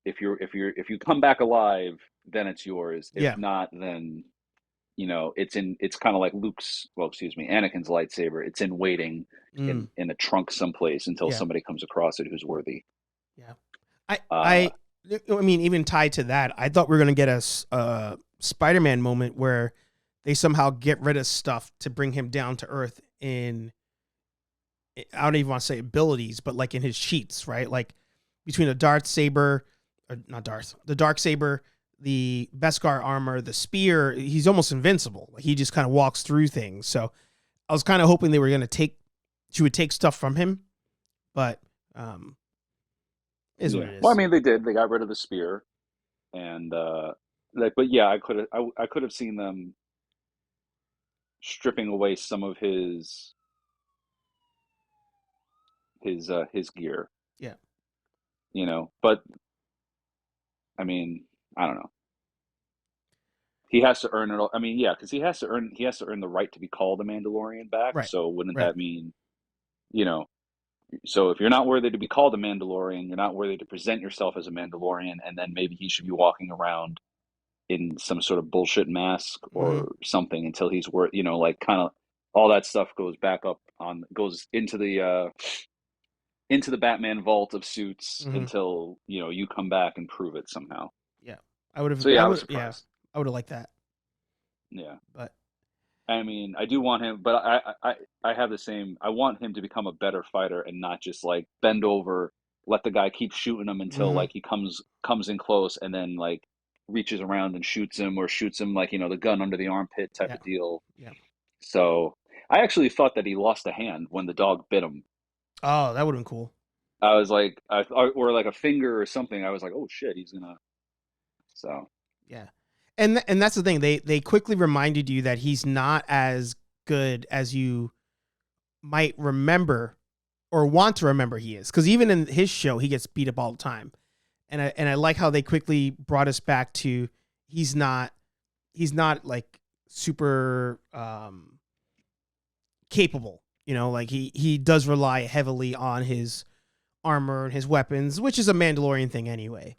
B: if you come back alive, then it's yours. If not, then it's kind of like Anakin's lightsaber. It's in waiting in a trunk someplace until somebody comes across it who's worthy.
A: Yeah, I mean, even tied to that, I thought we were gonna get a Spider-Man moment where they somehow get rid of stuff to bring him down to earth I don't even want to say abilities, but like in his cheats, right? Like between the dark saber, the Beskar armor, the spear, he's almost invincible. Like he just kind of walks through things. So I was kind of hoping she would take stuff from him, but is what it is.
B: Well, I mean, they did. They got rid of the spear, and but yeah, I could have seen them stripping away some of his gear.
A: Yeah.
B: But I mean, I don't know. He has to earn it all. I mean, yeah, because he has to earn the right to be called a Mandalorian back.
A: Right.
B: So wouldn't that mean, so if you're not worthy to be called a Mandalorian, you're not worthy to present yourself as a Mandalorian, and then maybe he should be walking around in some sort of bullshit mask or something until he's like kind of all that stuff goes into the Batman vault of suits until you come back and prove it somehow.
A: Yeah, I would have.
B: So yeah, I was surprised.
A: I would have liked that.
B: Yeah,
A: but
B: I mean, I do want him, but I have the same. I want him to become a better fighter and not just like bend over, let the guy keep shooting him until like he comes in close and then like reaches around and shoots him like the gun under the armpit type of deal.
A: Yeah.
B: So I actually thought that he lost a hand when the dog bit him.
A: Oh, that would have been cool.
B: I was like, or like a finger or something. I was like, oh shit, he's gonna. So
A: yeah, And that's the thing. They quickly reminded you that he's not as good as you might remember or want to remember he is. Because even in his show, he gets beat up all the time. And I like how they quickly brought us back to he's not like super capable. You know, like he does rely heavily on his armor and his weapons, which is a Mandalorian thing anyway.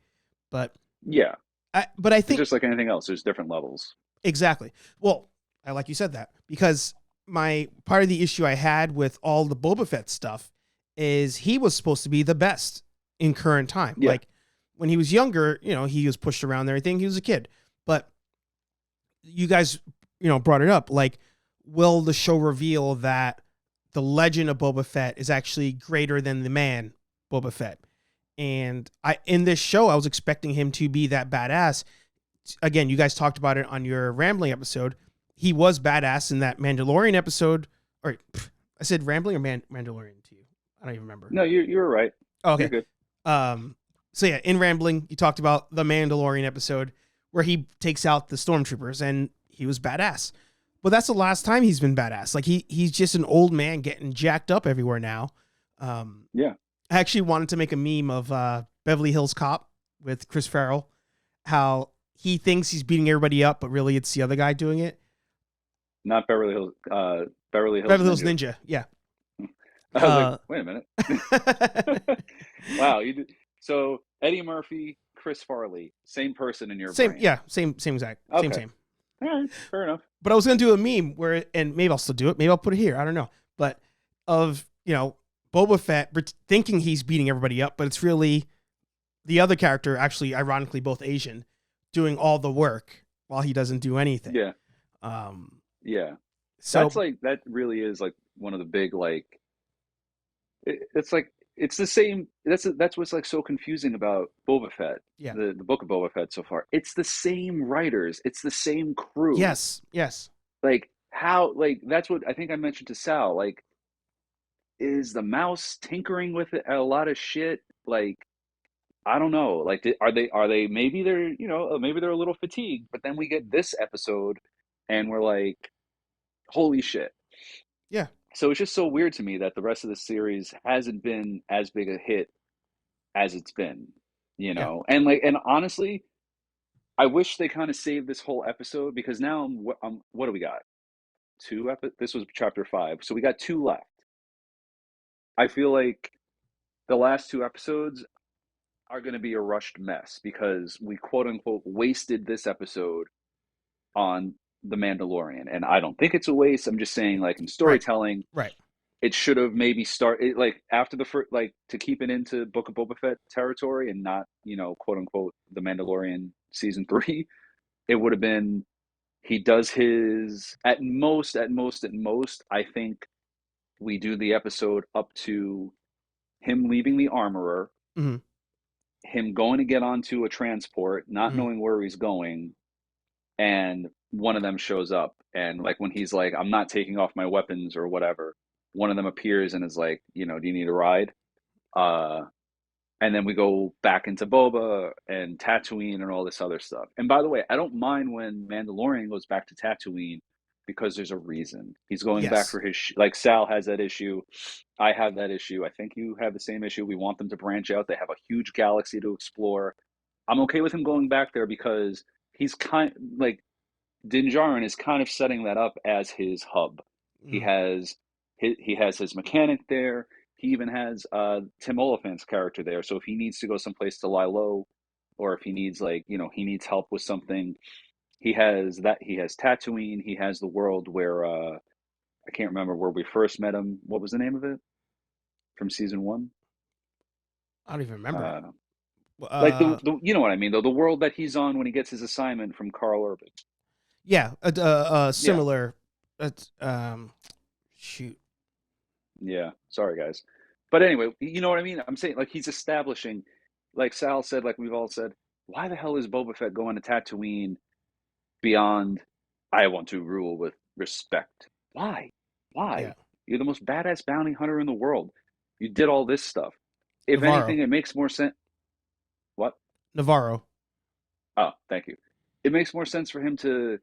A: But
B: Yeah,
A: I
B: it's
A: think
B: just like anything else. There's different levels.
A: exactly. Well, I like you said that because my part of the issue I had with all the Boba Fett stuff is he was supposed to be the best in current time.
B: Yeah.
A: Like when he was younger, you know, he was pushed around and everything. He was a kid, but you guys, you know, brought it up. Like, will the show reveal that the legend of Boba Fett is actually greater than the man Boba Fett? And in this show, I was expecting him to be that badass. Again, you guys talked about it on your rambling episode. He was badass in that Mandalorian episode. Or I said rambling or Mandalorian to you? I don't even remember.
B: No, you were right.
A: Oh, okay.
B: You're good.
A: So yeah, in rambling, you talked about the Mandalorian episode where he takes out the stormtroopers and he was badass. But that's the last time he's been badass. Like he's just an old man getting jacked up everywhere now.
B: Yeah.
A: I actually wanted to make a meme of Beverly Hills Cop with Chris Farrell, how he thinks he's beating everybody up, but really it's the other guy doing it.
B: Not Beverly Hills. Beverly
A: Hills Ninja. Yeah.
B: I was like, wait a minute. Wow, you did. So Eddie Murphy, Chris Farley, same person in your brain.
A: Yeah, same exact.
B: Okay.
A: Same.
B: All right, fair enough.
A: But I was gonna do a meme where, and maybe I'll still do it. Maybe I'll put it here. I don't know. But of, you know, Boba Fett thinking he's beating everybody up, but it's really the other character, actually, ironically, both Asian, doing all the work while he doesn't do anything.
B: Yeah. Yeah.
A: So
B: That's like, that really is like one of the big, like, it's like, it's the same. That's what's like so confusing about Boba Fett.
A: Yeah.
B: The book of Boba Fett so far. It's the same writers. It's the same crew.
A: Yes.
B: Like how, like, that's what I think I mentioned to Sal. Like, is the mouse tinkering with it a lot of shit? Like, I don't know. Like, are they, maybe they're, you know, maybe they're a little fatigued, but then we get this episode and we're like, holy shit.
A: Yeah.
B: So it's just so weird to me that the rest of the series hasn't been as big a hit as it's been, you know? Yeah. And honestly, I wish they kind of saved this whole episode because now what do we got? This was chapter 5. So we got 2 left. I feel like the last 2 episodes are going to be a rushed mess because we quote unquote wasted this episode on the Mandalorian, and I don't think it's a waste. I'm just saying, like, in storytelling,
A: right.
B: It should have maybe started like after the first, like, to keep it into Book of Boba Fett territory and not, you know, quote unquote the Mandalorian season 3. It would have been, he does his at most. I think we do the episode up to him leaving the armorer,
A: mm-hmm.
B: him going to get onto a transport, not
A: mm-hmm.
B: knowing where he's going, and one of them shows up, and like when he's like, I'm not taking off my weapons or whatever, one of them appears and is like, you know, do you need a ride? And then we go back into Boba and Tatooine and all this other stuff. And by the way, I don't mind when Mandalorian goes back to Tatooine because there's a reason. He's going back for his like Sal has that issue. I have that issue. I think you have the same issue. We want them to branch out. They have a huge galaxy to explore. I'm okay with him going back there because he's kind like Din Djarin is kind of setting that up as his hub. He has his mechanic there. He even has Tim Oliphant's character there. So if he needs to go someplace to lie low, or if he needs, like, you know, he needs help with something, he has that. He has Tatooine. He has the world where I can't remember where we first met him. What was the name of it from season 1?
A: I don't even remember.
B: Like the you know what I mean, though, the world that he's on when he gets his assignment from Carl Urban.
A: Yeah, similar. Shoot.
B: Yeah, sorry guys, but anyway, you know what I mean. I'm saying, like, he's establishing, like Sal said, like we've all said, why the hell is Boba Fett going to Tatooine beyond? I want to rule with respect. Why? Yeah. You're the most badass bounty hunter in the world. You did all this stuff. If
A: Navarro.
B: anything, it makes more sense. What?
A: Navarro.
B: Oh, thank you. it makes more sense for him to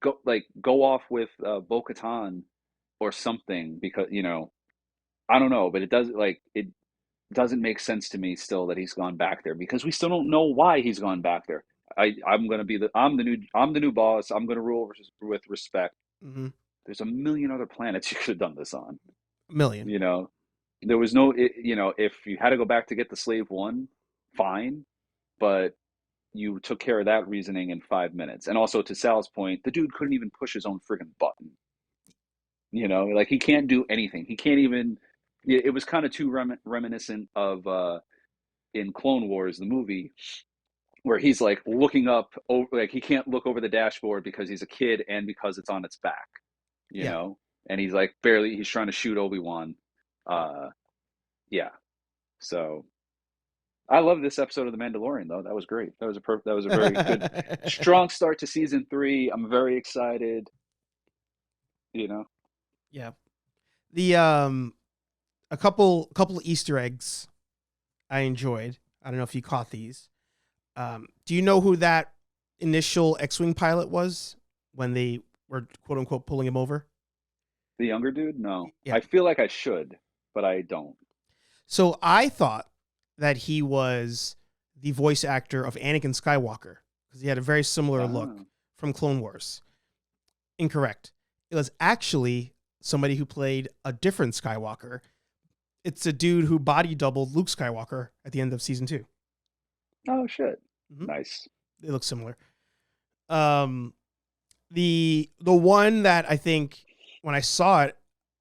B: go off with Bo-Katan or something, because I don't know, but it doesn't make sense to me still that he's gone back there, because we still don't know why he's gone back there. I'm the new boss. I'm gonna rule with respect.
A: Mm-hmm.
B: There's a million other planets you could have done this on.
A: A million.
B: There was no, if you had to go back to get the slave one, fine, but you took care of that reasoning in 5 minutes. And also, to Sal's point, the dude couldn't even push his own friggin' button. Like, he can't do anything. He can't even. It was kind of too reminiscent of in Clone Wars, the movie, where he's like looking up over, like he can't look over the dashboard because he's a kid and because it's on its back,
A: Yeah.
B: and he's trying to shoot Obi-Wan. Yeah. So I love this episode of The Mandalorian, though. That was great. That was a very good, strong start to season 3. I'm very excited.
A: Yeah. The a couple Easter eggs I enjoyed. I don't know if you caught these. Do you know who that initial X-Wing pilot was when they were quote unquote pulling him over?
B: The younger dude? No.
A: Yeah.
B: I feel like I should, but I don't.
A: So I thought that he was the voice actor of Anakin Skywalker because he had a very similar look from Clone Wars. Incorrect. It was actually somebody who played a different Skywalker. It's a dude who body doubled Luke Skywalker at the end of season 2.
B: Oh shit!
A: Mm-hmm.
B: Nice.
A: They look similar. The one that I think when I saw it,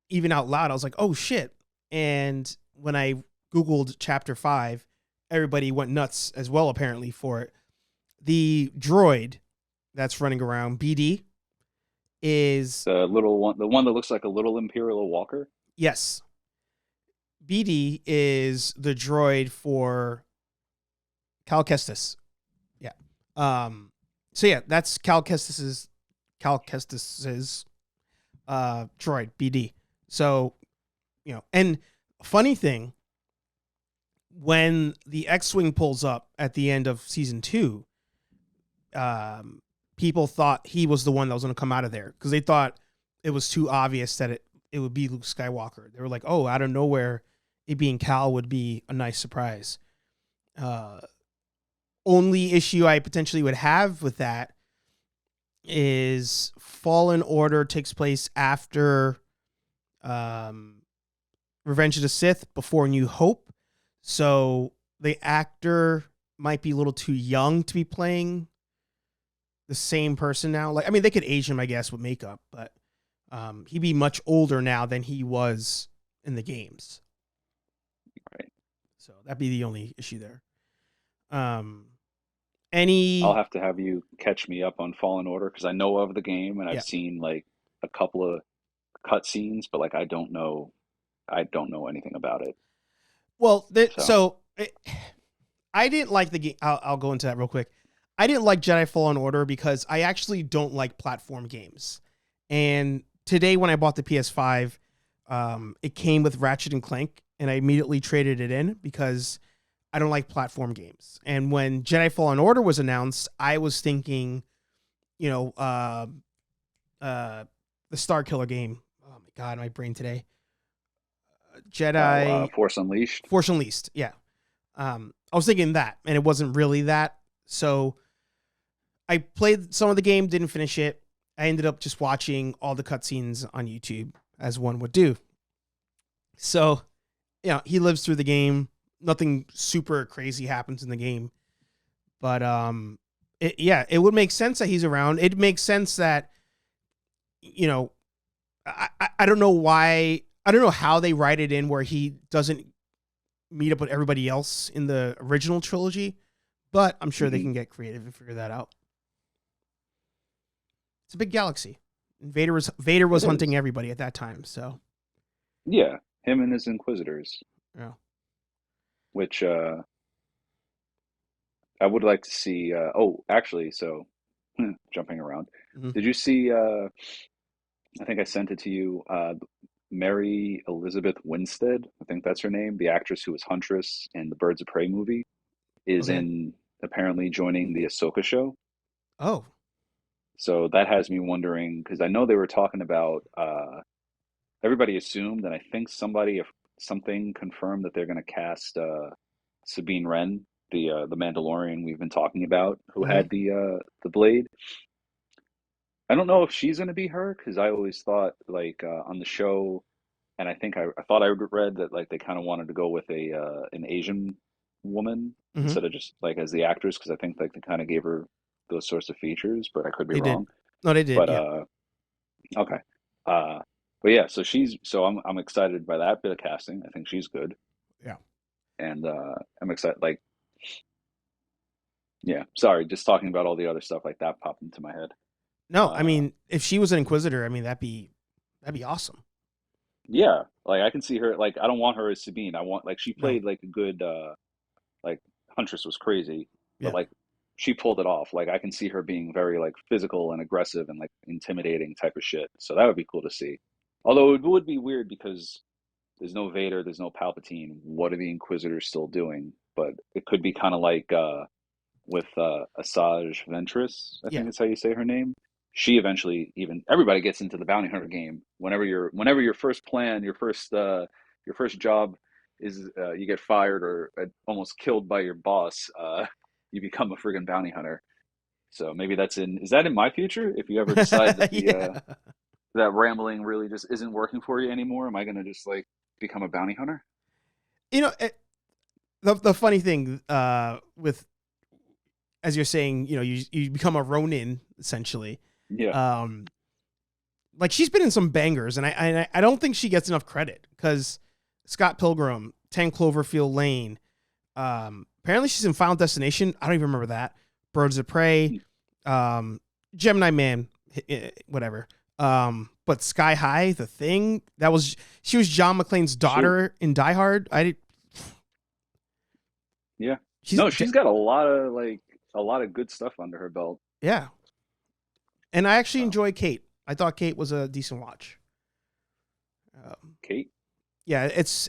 A: even out loud, I was like, "Oh shit!" And when I Googled Chapter 5, everybody went nuts as well, apparently, for it. The droid that's running around, BD, is
B: the one that looks like a little Imperial Walker.
A: Yes. BD is the droid for Cal Kestis. Yeah. So yeah, that's Cal Kestis's droid, BD. So, and funny thing, when the X-Wing pulls up at the end of season 2, people thought he was the one that was going to come out of there because they thought it was too obvious that it would be Luke Skywalker. They were like, oh, out of nowhere, it being Cal would be a nice surprise. Only issue I potentially would have with that is Fallen Order takes place after Revenge of the Sith, before New Hope. So the actor might be a little too young to be playing the same person now. Like, I mean, they could age him, I guess, with makeup, but he'd be much older now than he was in the games.
B: Right.
A: So that'd be the only issue there.
B: I'll have to have you catch me up on Fallen Order because I know of the game and I've seen like a couple of cutscenes, but like I don't know anything about it.
A: Well, I didn't like the game. I'll go into that real quick. I didn't like Jedi Fallen Order because I actually don't like platform games. And today when I bought the PS5, it came with Ratchet and Clank, and I immediately traded it in because I don't like platform games. And when Jedi Fallen Order was announced, I was thinking, the Star Killer game. Oh my God, my brain today. Jedi
B: Force Unleashed.
A: Force Unleashed, yeah. I was thinking that, and it wasn't really that. So I played some of the game, didn't finish it. I ended up just watching all the cutscenes on YouTube, as one would do. So, he lives through the game. Nothing super crazy happens in the game. But, it would make sense that he's around. It makes sense that, I don't know why. I don't know how they write it in where he doesn't meet up with everybody else in the original trilogy, but I'm sure they can get creative and figure that out. It's a big galaxy. And Vader was hunting everybody at that time, so.
B: Yeah, him and his Inquisitors.
A: Yeah.
B: Which I would like to see. Actually, so jumping around.
A: Mm-hmm.
B: Did you see? I think I sent it to you. Mary Elizabeth Winstead, I think that's her name, the actress who was Huntress in the Birds of Prey movie, is in apparently joining the Ahsoka show.
A: Oh,
B: So that has me wondering, because I know they were talking about everybody assumed, and I think if something confirmed that they're going to cast Sabine Wren, the Mandalorian we've been talking about, who
A: hmm
B: had the blade. I don't know if she's going to be her, because I always thought like on the show, and I think I thought I read that like they kind of wanted to go with a an Asian woman
A: hmm
B: instead of just like as the actress, because I think like they kind of gave her those sorts of features, but I could be
A: they did.
B: wrong.
A: No, they did.
B: But
A: Yeah,
B: okay. But yeah, so I'm excited by that bit of casting. I think she's good,
A: yeah.
B: and I'm excited. Like, yeah, sorry, just talking about all the other stuff like that popped into my head.
A: No, I
B: Uh,
A: mean, if she was an Inquisitor, I mean, that'd be awesome.
B: yeah, like I can see her. Like, I don't want her as Sabine. I want like she
A: No,
B: played like a good like Huntress was crazy, but
A: yeah,
B: like she pulled it off. Like I can see her being very like physical and aggressive and like intimidating type of shit. So that would be cool to see. Although it would be weird because there's no Vader, there's no Palpatine. What are the Inquisitors still doing? But it could be kind of like with Asajj Ventress, I
A: yeah,
B: think that's how you say her name. She eventually even everybody gets into the bounty hunter game. Whenever your first plan, your first job is you get fired or almost killed by your boss, you become a friggin' bounty hunter. So maybe is that in my future? If you ever decide that the
A: yeah.
B: that rambling really just isn't working for you anymore, am I gonna just like become a bounty hunter?
A: You know, the funny thing with as you're saying, you become a Ronin essentially.
B: Yeah.
A: Um, like she's been in some bangers, and I don't think she gets enough credit because Scott Pilgrim, 10 Cloverfield Lane. Apparently she's in Final Destination. I don't even remember that. Birds of Prey, Gemini Man, whatever. But Sky High, The Thing, she was John McClane's daughter in Die Hard.
B: Yeah.
A: She's
B: No, she's got a lot of good stuff under her belt.
A: yeah, and I actually
B: So,
A: enjoy Kate. I thought Kate was a decent watch. Um,
B: Kate.
A: yeah, it's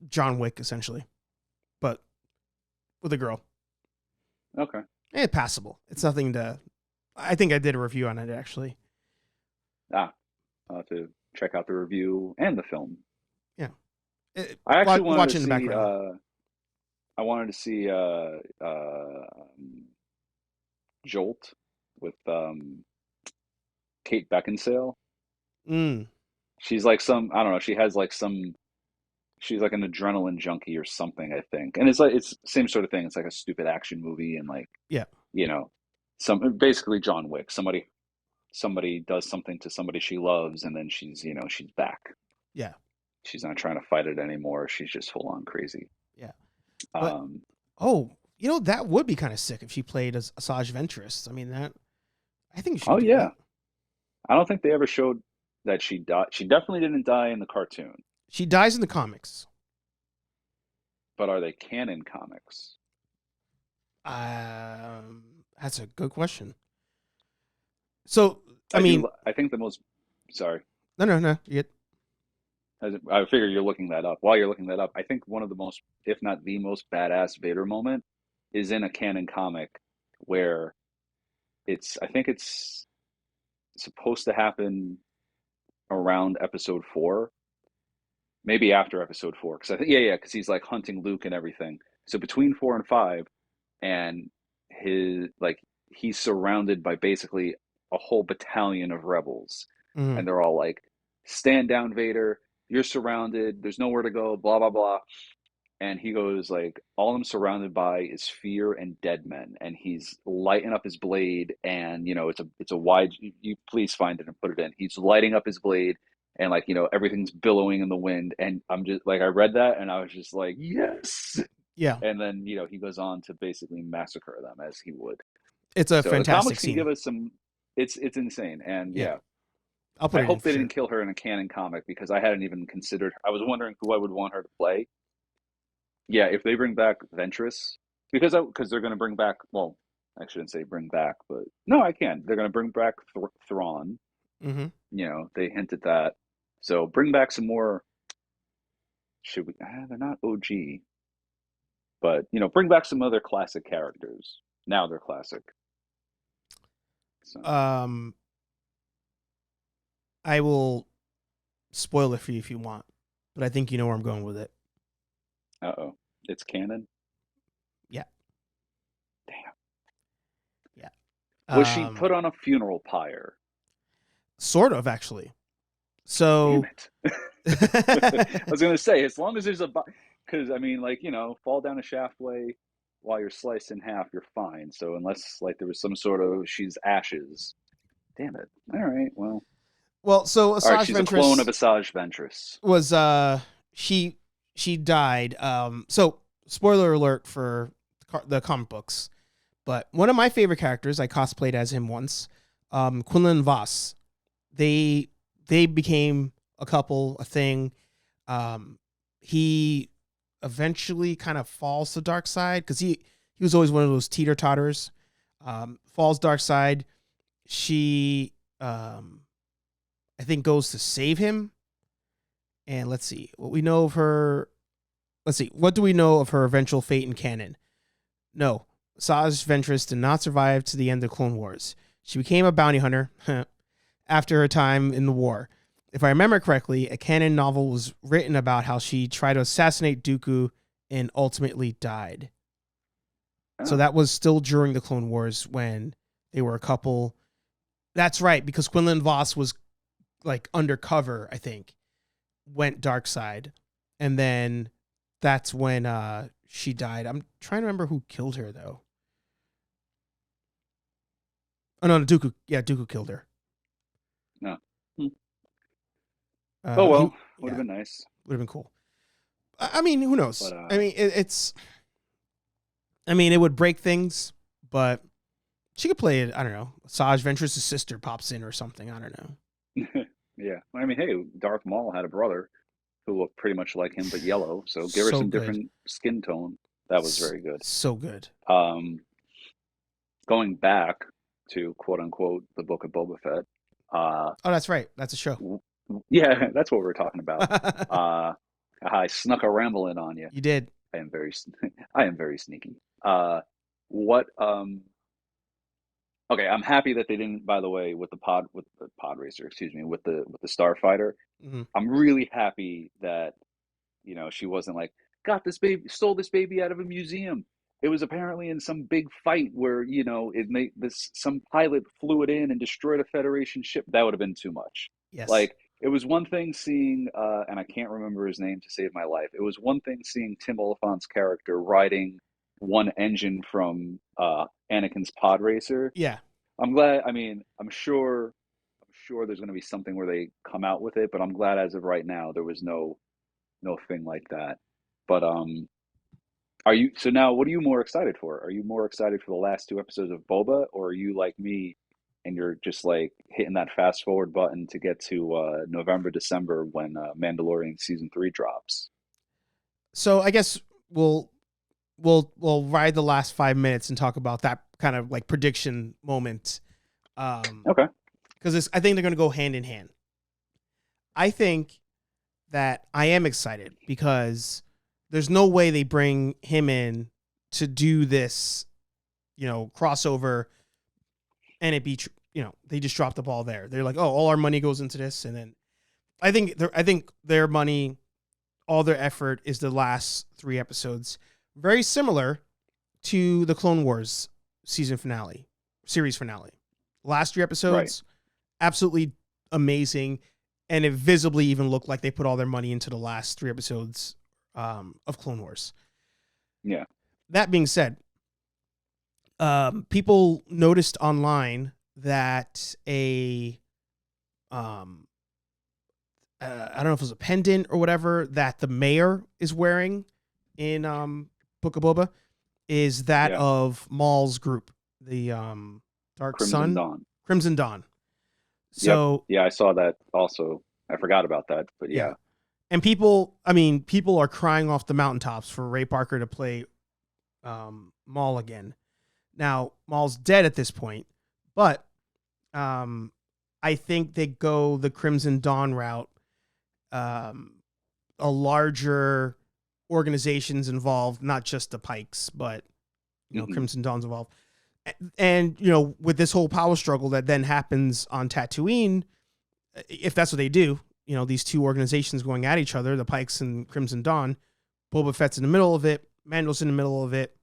A: John Wick essentially, but with a girl.
B: Okay.
A: Passable. It's nothing to. I think I did a review on it actually.
B: Ah, I'll have to check out the review and the film.
A: Yeah,
B: I actually wanted to
A: watch it in the
B: see.
A: background.
B: I wanted to see Jolt with Kate Beckinsale.
A: Mm,
B: She's like some. I don't know. She has like some. She's like an adrenaline junkie or something. I think, and it's same sort of thing. It's like a stupid action movie, and like
A: yeah,
B: you know, some basically John Wick. Somebody does something to somebody she loves, and then she's back.
A: yeah,
B: She's not trying to fight it anymore. She's just full on crazy.
A: yeah. But
B: Um,
A: oh, that would be kind of sick if she played as Asajj Ventress. I mean that. I think she
B: oh
A: could do
B: yeah,
A: that.
B: I don't think they ever showed that she died. She definitely didn't die in the cartoon.
A: She dies in the comics.
B: But are they canon comics?
A: That's a good question. So I mean,
B: I think the most. Sorry,
A: no.
B: I figure you're looking that up. While you're looking that up, I think one of the most, if not the most badass Vader moment, is in a canon comic where I think it's supposed to happen around episode 4, maybe after episode 4, because I think because he's like hunting Luke and everything. So between 4 and 5, and he's surrounded by basically a whole battalion of rebels,
A: Mhm.
B: and they're all like, "Stand down, Vader! You're surrounded. There's nowhere to go." Blah blah blah. And he goes like, "All I'm surrounded by is fear and dead men." And he's lighting up his blade, and it's a wide. You please find it and put it in. He's lighting up his blade, and like everything's billowing in the wind. And I'm just like, I read that, and I was just like, yes.
A: Yeah,
B: And then he goes on to basically massacre them as he would.
A: it's a
B: So the
A: fantastic
B: comics can
A: scene.
B: give us some. It's insane, and
A: Yeah,
B: yeah,
A: I'll put
B: I
A: it in
B: hope
A: for
B: they
A: sure.
B: didn't kill her in a canon comic because I hadn't even considered. I was wondering who I would want her to play. Yeah, if they bring back Ventress, because they're going to bring back. Well, I shouldn't say bring back, but no, I can. They're going to bring back Thrawn.
A: Mm-hmm.
B: They hint at that. So bring back some more. Should we? They're not OG, But bring back some other classic characters. Now they're classic. So.
A: I will spoil it for you if you want, but I think you know where I'm going with it.
B: Uh-oh. It's canon?
A: Yeah.
B: Damn.
A: Yeah.
B: Was she put on a funeral pyre?
A: Sort of, actually. So.
B: Damn it. I was going to say, as long as there's because, I mean, like, fall down a shaftway while you're sliced in half, you're fine. So unless, like, there was some sort of, she's ashes. Damn it. All right, well.
A: Well, so Asajj
B: All right, she's a clone of Asajj Ventress.
A: Was, she died. So, spoiler alert for the comic books. But one of my favorite characters, I cosplayed as him once, Quinlan Vos. They became a couple, a thing. He eventually kind of falls to the dark side because he was always one of those teeter-totters. Falls dark side. She, I think, goes to save him. And let's see what we know of her. Let's see. What do we know of her eventual fate in canon? No. Asajj Ventress did not survive to the end of Clone Wars. She became a bounty hunter after her time in the war. If I remember correctly, a canon novel was written about how she tried to assassinate Dooku and ultimately died. Oh. So that was still during the Clone Wars when they were a couple. That's right, because Quinlan Vos was like undercover, I think, went dark side. And then that's when she died. I'm trying to remember who killed her, though. Oh, no, Dooku. Yeah, Dooku killed her.
B: No. Oh, well. Would have been nice.
A: Would have been cool. I mean, who knows? But, I mean, it would break things, but she could play it. I don't know. Asajj Ventress' sister pops in or something. I don't know.
B: Yeah. I mean, hey, Darth Maul had a brother who looked pretty much like him, but yellow. So give her some different skin tone. That was very good.
A: So good.
B: Going back to quote unquote the Book of Boba Fett.
A: Oh, that's right. That's a show.
B: Yeah, that's what we're talking about. I snuck a ramble in on you.
A: You did.
B: I am very sneaky. Okay, I'm happy that they didn't, by the way, with the pod racer, with the starfighter.
A: Mm-hmm.
B: I'm really happy that, she wasn't like, stole this baby out of a museum. It was apparently in some big fight where, some pilot flew it in and destroyed a Federation ship. That would have been too much.
A: Yes.
B: Like, it was one thing seeing, and I can't remember his name to save my life. It was one thing seeing Tim Oliphant's character riding one engine from Anakin's pod racer.
A: Yeah.
B: I'm glad. I mean, I'm sure there's going to be something where they come out with it, but I'm glad as of right now there was no thing like that. But so now what are you more excited for? Are you more excited for the last 2 episodes of Boba, or are you like me and you're just like hitting that fast forward button to get to November, December when Mandalorian season 3 drops? So
A: I guess we'll ride the last 5 minutes and talk about that kind of like prediction moment.
B: Okay.
A: Because I think they're going to go hand in hand. I think that I am excited because there's no way they bring him in to do this, crossover, and it be, they just drop the ball there. They're like, oh, all our money goes into this, and then I think their money, all their effort is the last 3 episodes. Very similar to the Clone Wars series finale. Last 3 episodes, Absolutely amazing. And it visibly even looked like they put all their money into the last 3 episodes of Clone Wars.
B: Yeah. That
A: being said, people noticed online that I don't know if it was a pendant or whatever that the mayor is wearing in Book of Boba is that of Maul's group, the Dark Sun, Crimson Dawn. So
B: I saw that also. I forgot about that, but yeah.
A: And people are crying off the mountaintops for Ray Parker to play Maul again. Now Maul's dead at this point, but I think they go the Crimson Dawn route, a larger organizations involved, not just the Pikes, but
B: Mhm.
A: Crimson Dawn's involved. And with this whole power struggle that then happens on Tatooine, if that's what they do, these two organizations going at each other, the Pikes and Crimson Dawn, Boba Fett's in the middle of it, Mando's in the middle of it.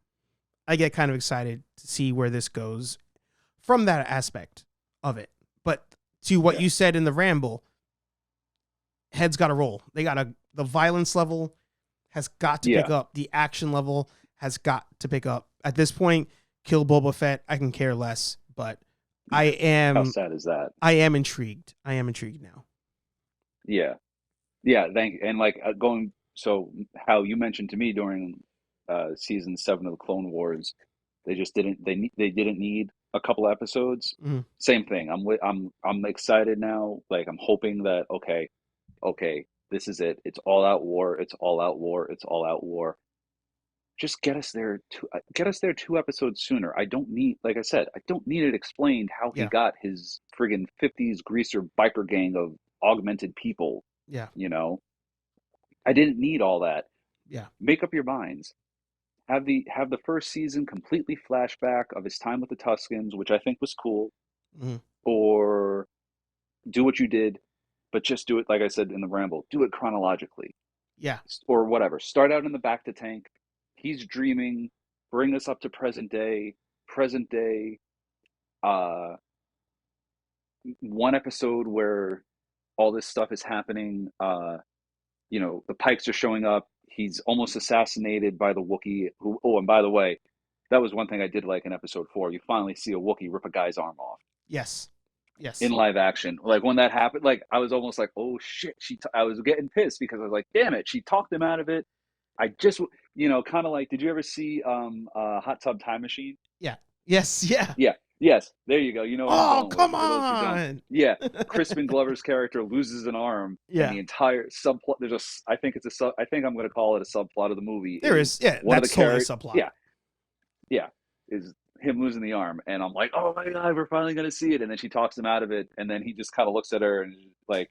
A: I get kind of excited to see where this goes from that aspect of it. But to what you said in the ramble, heads got to roll. The violence level has got to pick up. The action level has got to pick up. At this point, kill Boba Fett, I can care less, but I am.
B: How sad is that?
A: I am intrigued. I am intrigued now.
B: Yeah. Thank you. And so how you mentioned to me during season 7 of the Clone Wars, they just didn't need a couple episodes.
A: Mm-hmm.
B: Same thing. I'm excited now. Like, I'm hoping that okay, this is it. It's all out war. It's all out war. It's all out war. Just get us there 2 episodes sooner. I don't need, like I said, I don't need it explained how he got his friggin' 50s greaser biker gang of augmented people.
A: Yeah.
B: I didn't need all that.
A: Yeah.
B: Make up your minds. Have the first season completely flashback of his time with the Tuskens, which I think was cool.
A: Mm-hmm.
B: Or do what you did, but just do it, like I said in the ramble, do it chronologically.
A: Yeah.
B: Or whatever. Start out in the back to tank. He's dreaming. Bring us up to present day. One episode where all this stuff is happening. The Pikes are showing up. He's almost assassinated by the Wookiee. And by the way, that was one thing I did like in episode 4. You finally see a Wookiee rip a guy's arm off.
A: Yes.
B: In live action. Like, when that happened, like, I was almost like, oh shit. I was getting pissed because I was like, damn it, she talked him out of it. I just, kind of like, did you ever see Hot Tub Time Machine?
A: Yeah. Yes. Yeah.
B: Yeah. Yes. There you go.
A: Oh, come on.
B: Yeah. Crispin Glover's character loses an arm.
A: Yeah.
B: And the entire subplot, I think I'm going to call it a subplot of the movie.
A: There is. Yeah.
B: One
A: that's
B: of the
A: totally subplot.
B: Yeah. Yeah. Is him losing the arm. And I'm like, oh my God, we're finally going to see it. And then she talks him out of it. And then he just kind of looks at her and like,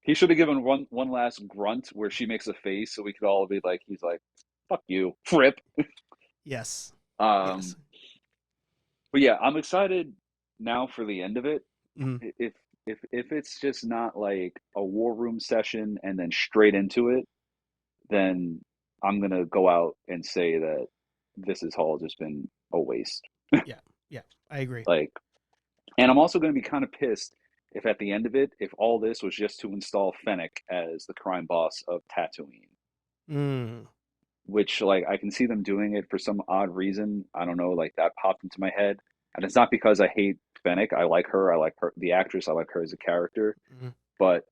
B: he should have given one last grunt where she makes a face so we could all be like, he's like, fuck you, Fripp.
A: Yes.
B: Yes. But yeah, I'm excited now for the end of it.
A: Mm-hmm.
B: If it's just not like a war room session and then straight into it, then I'm gonna go out and say that this has all just been a waste.
A: Yeah, I agree.
B: And I'm also gonna be kind of pissed if at the end of it, if all this was just to install Fennec as the crime boss of Tatooine. Which, like, I can see them doing it for some odd reason. I don't know, like, that popped into my head. And it's not because I hate Fennec. I like her, the actress, I like her as a character.
A: Mm-hmm.
B: But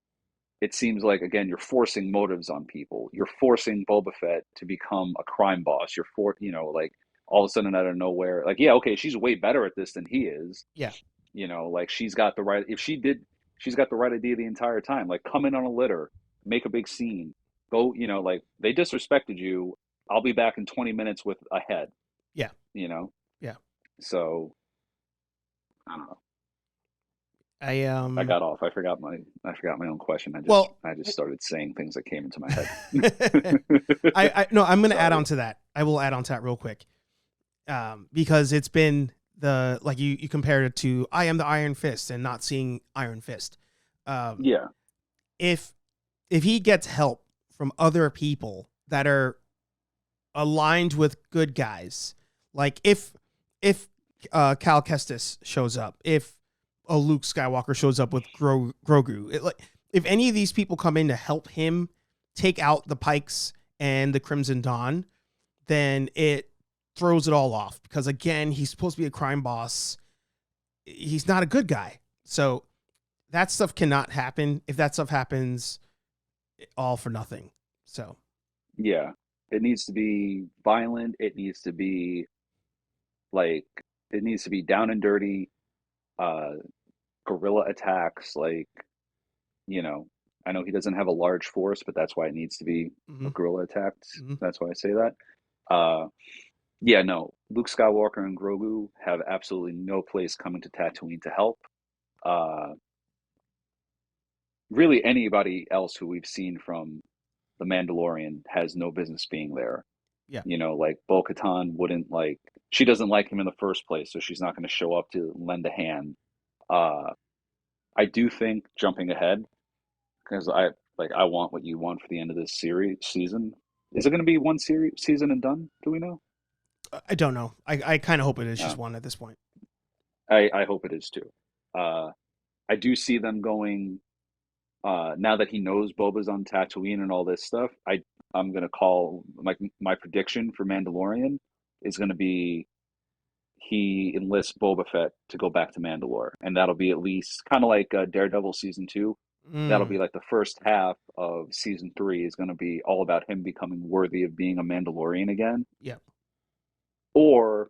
B: it seems like, again, you're forcing motives on people. You're forcing Boba Fett to become a crime boss. Like, all of a sudden out of nowhere, like, yeah, okay, she's way better at this than he is.
A: Yeah.
B: Like, she's got the right idea the entire time. Like, come in on a litter, make a big scene. Go, like, they disrespected you. I'll be back in 20 minutes with a head.
A: Yeah.
B: Yeah. So, I don't know. I got off. I forgot my own question. I just started saying things that came into my head.
A: I'm going to add on to that. I will add on to that real quick. Because it's been you compared it to I Am the Iron Fist and not seeing Iron Fist.
B: Yeah.
A: If he gets help from other people that are aligned with good guys, like if Cal Kestis shows up, if a Luke Skywalker shows up with Grogu, if any of these people come in to help him take out the Pikes and the Crimson Dawn, then it throws it all off, because again, he's supposed to be a crime boss. He's not a good guy. So that stuff cannot happen. If that stuff happens, all for nothing. So
B: yeah, it needs to be violent. It needs to be down and dirty, guerrilla attacks. I know he doesn't have a large force, but that's why it needs to be a guerrilla attacks.
A: Mm-hmm.
B: That's why I say that. Yeah, no, Luke Skywalker and Grogu have absolutely no place coming to Tatooine to help. Really, anybody else who we've seen from the Mandalorian has no business being there.
A: Yeah.
B: You know, like Bo-Katan wouldn't like, she doesn't like him in the first place, so she's not going to show up to lend a hand. I do think, jumping ahead, because I want what you want for the end of this season. Is it going to be one season and done? Do we know?
A: I don't know. I kind of hope it is
B: No.
A: just one at this point.
B: I hope it is too. I do see them going, now that he knows Boba's on Tatooine and all this stuff. I'm gonna call my prediction for Mandalorian is gonna be he enlists Boba Fett to go back to Mandalore, and that'll be at least kind of like Daredevil season 2. That'll be like the first half of season 3 is gonna be all about him becoming worthy of being a Mandalorian again.
A: Yeah.
B: Or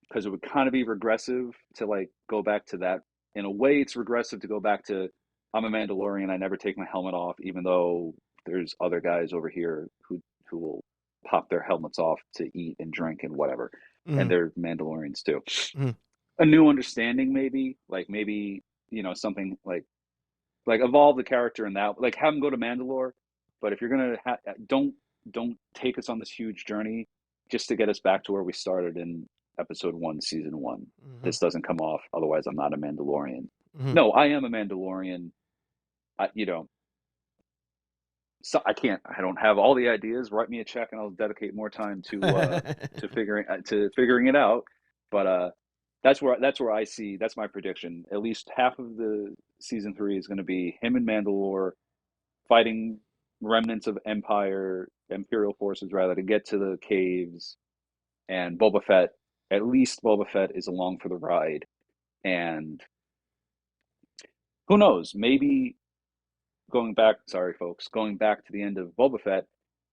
B: because it would kind of be regressive to like go back to that. In a way, it's regressive to go back to I'm a Mandalorian. I never take my helmet off, even though there's other guys over here who will pop their helmets off to eat and drink and whatever, and they're Mandalorians too. A new understanding, maybe something like evolve the character in that, like have him go to Mandalore. But if you're gonna don't take us on this huge journey just to get us back to where we started in episode 1, season 1. This doesn't come off. Otherwise, I'm not a Mandalorian. No, I am a Mandalorian. So I don't have all the ideas. Write me a check, and I'll dedicate more time to figuring it out. But that's where I see. That's my prediction. At least half of the season 3 is going to be him in Mandalore fighting remnants of Imperial forces, rather, to get to the caves, and Boba Fett. At least Boba Fett is along for the ride, and who knows? Maybe going back to the end of Boba Fett,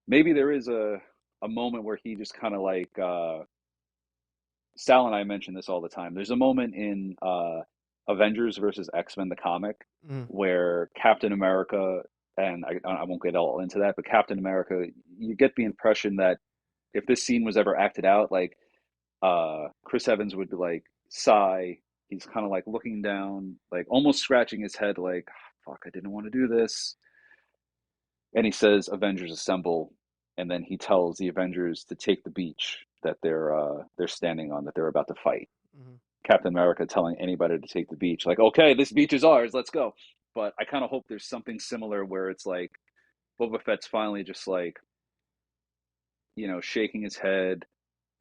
B: maybe there is a moment where he just kind of like Sal and I mention this all the time. There's a moment in Avengers versus X-Men the comic where Captain America, and I won't get all into that, but Captain America, you get the impression that if this scene was ever acted out, like Chris Evans would like sigh. He's kind of like looking down, like almost scratching his head, like, fuck, I didn't want to do this. And he says, Avengers assemble. And then he tells the Avengers to take the beach that they're standing on, that they're about to fight. Captain America telling anybody to take the beach, like, okay, this beach is ours, let's go. But I kind of hope there's something similar where it's like Boba Fett's finally just like, shaking his head,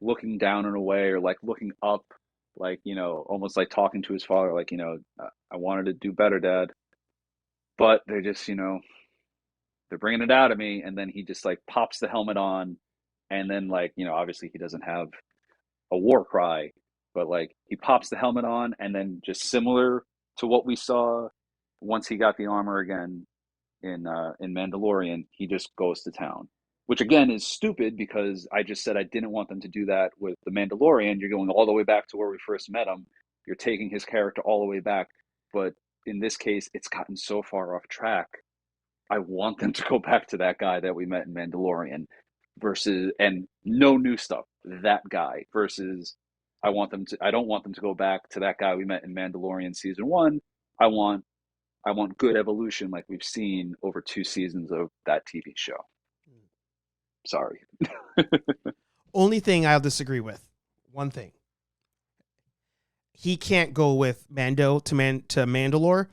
B: looking down in a way, or like looking up, like, almost like talking to his father, like, I wanted to do better, Dad. But they're just, they're bringing it out of me. And then he just like pops the helmet on. And then like, obviously he doesn't have a war cry, but like he pops the helmet on, and then just similar to what we saw once he got the armor again in Mandalorian, he just goes to town. Which again is stupid, because I just said I didn't want them to do that with the Mandalorian. You're going all the way back to where we first met him. You're taking his character all the way back. But in this case, it's gotten so far off track. I want them to go back to that guy that we met in Mandalorian and no new stuff. That guy versus I don't want them to go back to that guy we met in Mandalorian season 1. I want good evolution like we've seen over 2 seasons of that TV show. Sorry.
A: Only thing I'll disagree with. One thing. He can't go with Mando to Mandalore.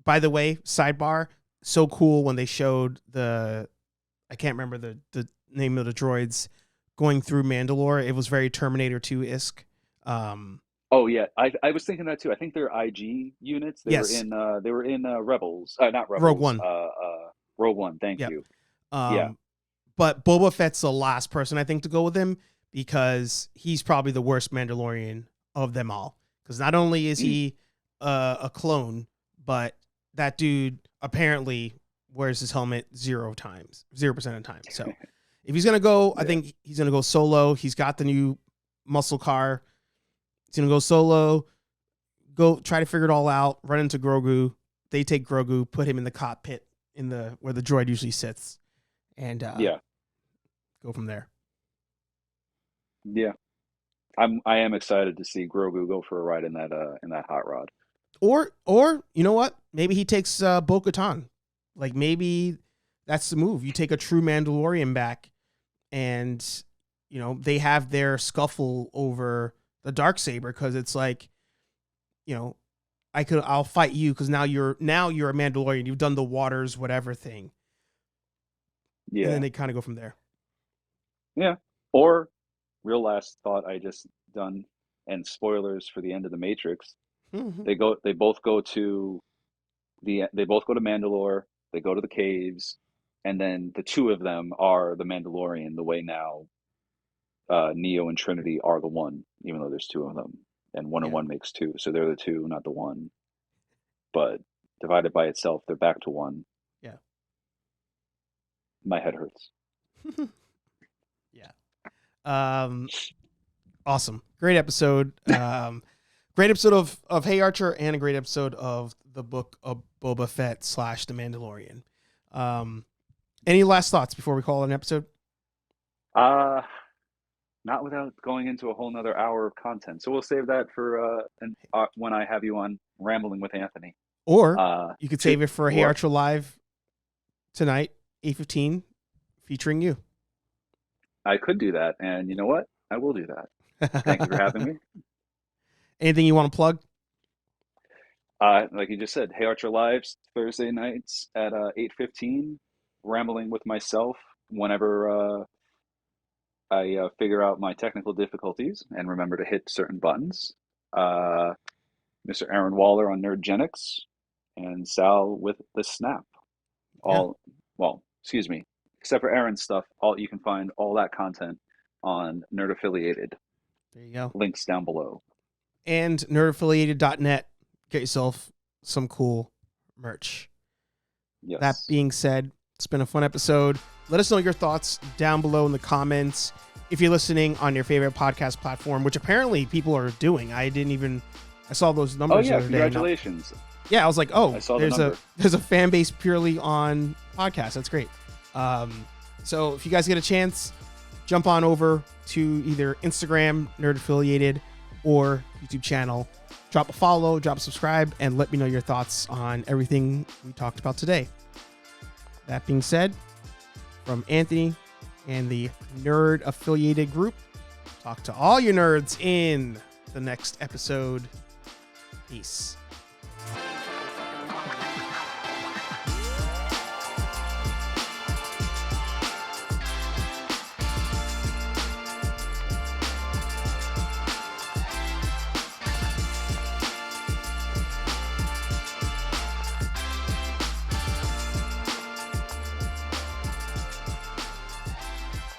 A: By the way, sidebar, so cool when they showed I can't remember the name of the droids going through Mandalore. It was very Terminator 2-esque.
B: Oh yeah, I was thinking that too. I think they're IG units. They were in Rebels, not Rebels.
A: Rogue One.
B: Rogue One. Thank you. Yeah.
A: But Boba Fett's the last person I think to go with him, because he's probably the worst Mandalorian of them all. Because not only is he a clone, but that dude apparently wears his helmet 0% of the time. So if he's gonna go, I think he's gonna go solo. He's got the new muscle car. He's gonna go solo. Go try to figure it all out. Run into Grogu. They take Grogu, put him in the cockpit where the droid usually sits, and go from there.
B: Yeah, I am excited to see Grogu go for a ride in that hot rod.
A: Or you know what? Maybe he takes Bo-Katan. Like maybe that's the move. You take a true Mandalorian back, and you know they have their scuffle over the Darksaber because it's like, you know, I'll fight you because now you're a Mandalorian. You've done the waters whatever thing.
B: Yeah.
A: And then they kind of go from there.
B: Yeah. Or real last thought I just done, and spoilers for the end of the Matrix. They both go to Mandalore, they go to the caves, and then the two of them are the Mandalorian, the way now Neo and Trinity are the one, even though there's two of them. And one and one makes two. So they're the two, not the one. But divided by itself, they're back to one.
A: Yeah.
B: My head hurts.
A: Yeah. Awesome. Great episode. Great episode of Hey Archer, and a great episode of the book of Boba Fett / The Mandalorian. Any last thoughts before we call it an episode?
B: Not without going into a whole nother hour of content. So we'll save that for when I have you on Rambling with Anthony.
A: Or you could save it for Hey Archer Live tonight, 8:15, featuring you.
B: I could do that. And you know what? I will do that. Thank you for having me.
A: Anything you want to plug?
B: Like you just said, Hey Archer Lives, Thursday nights at 8:15, Rambling with myself whenever I figure out my technical difficulties and remember to hit certain buttons. Mr. Aaron Waller on Nerdgenics, and Sal with the Snap. Excuse me, except for Aaron's stuff, you can find all that content on Nerd Affiliated.
A: There you go.
B: Links down below. And
A: nerdaffiliated.net. Get yourself some cool merch.
B: Yes.
A: That being said, it's been a fun episode. Let us know your thoughts down below in the comments. If you're listening on your favorite podcast platform, which apparently people are doing. I saw those numbers the other day.
B: Congratulations.
A: Yeah, I was like, oh,
B: I saw
A: there's a fan base purely on podcasts. That's great. So if you guys get a chance, jump on over to either Instagram, Nerd Affiliated, or YouTube channel. Drop a follow, drop a subscribe, and let me know your thoughts on everything we talked about today. That being said, from Anthony and the Nerd Affiliated group, talk to all your nerds in the next episode. Peace.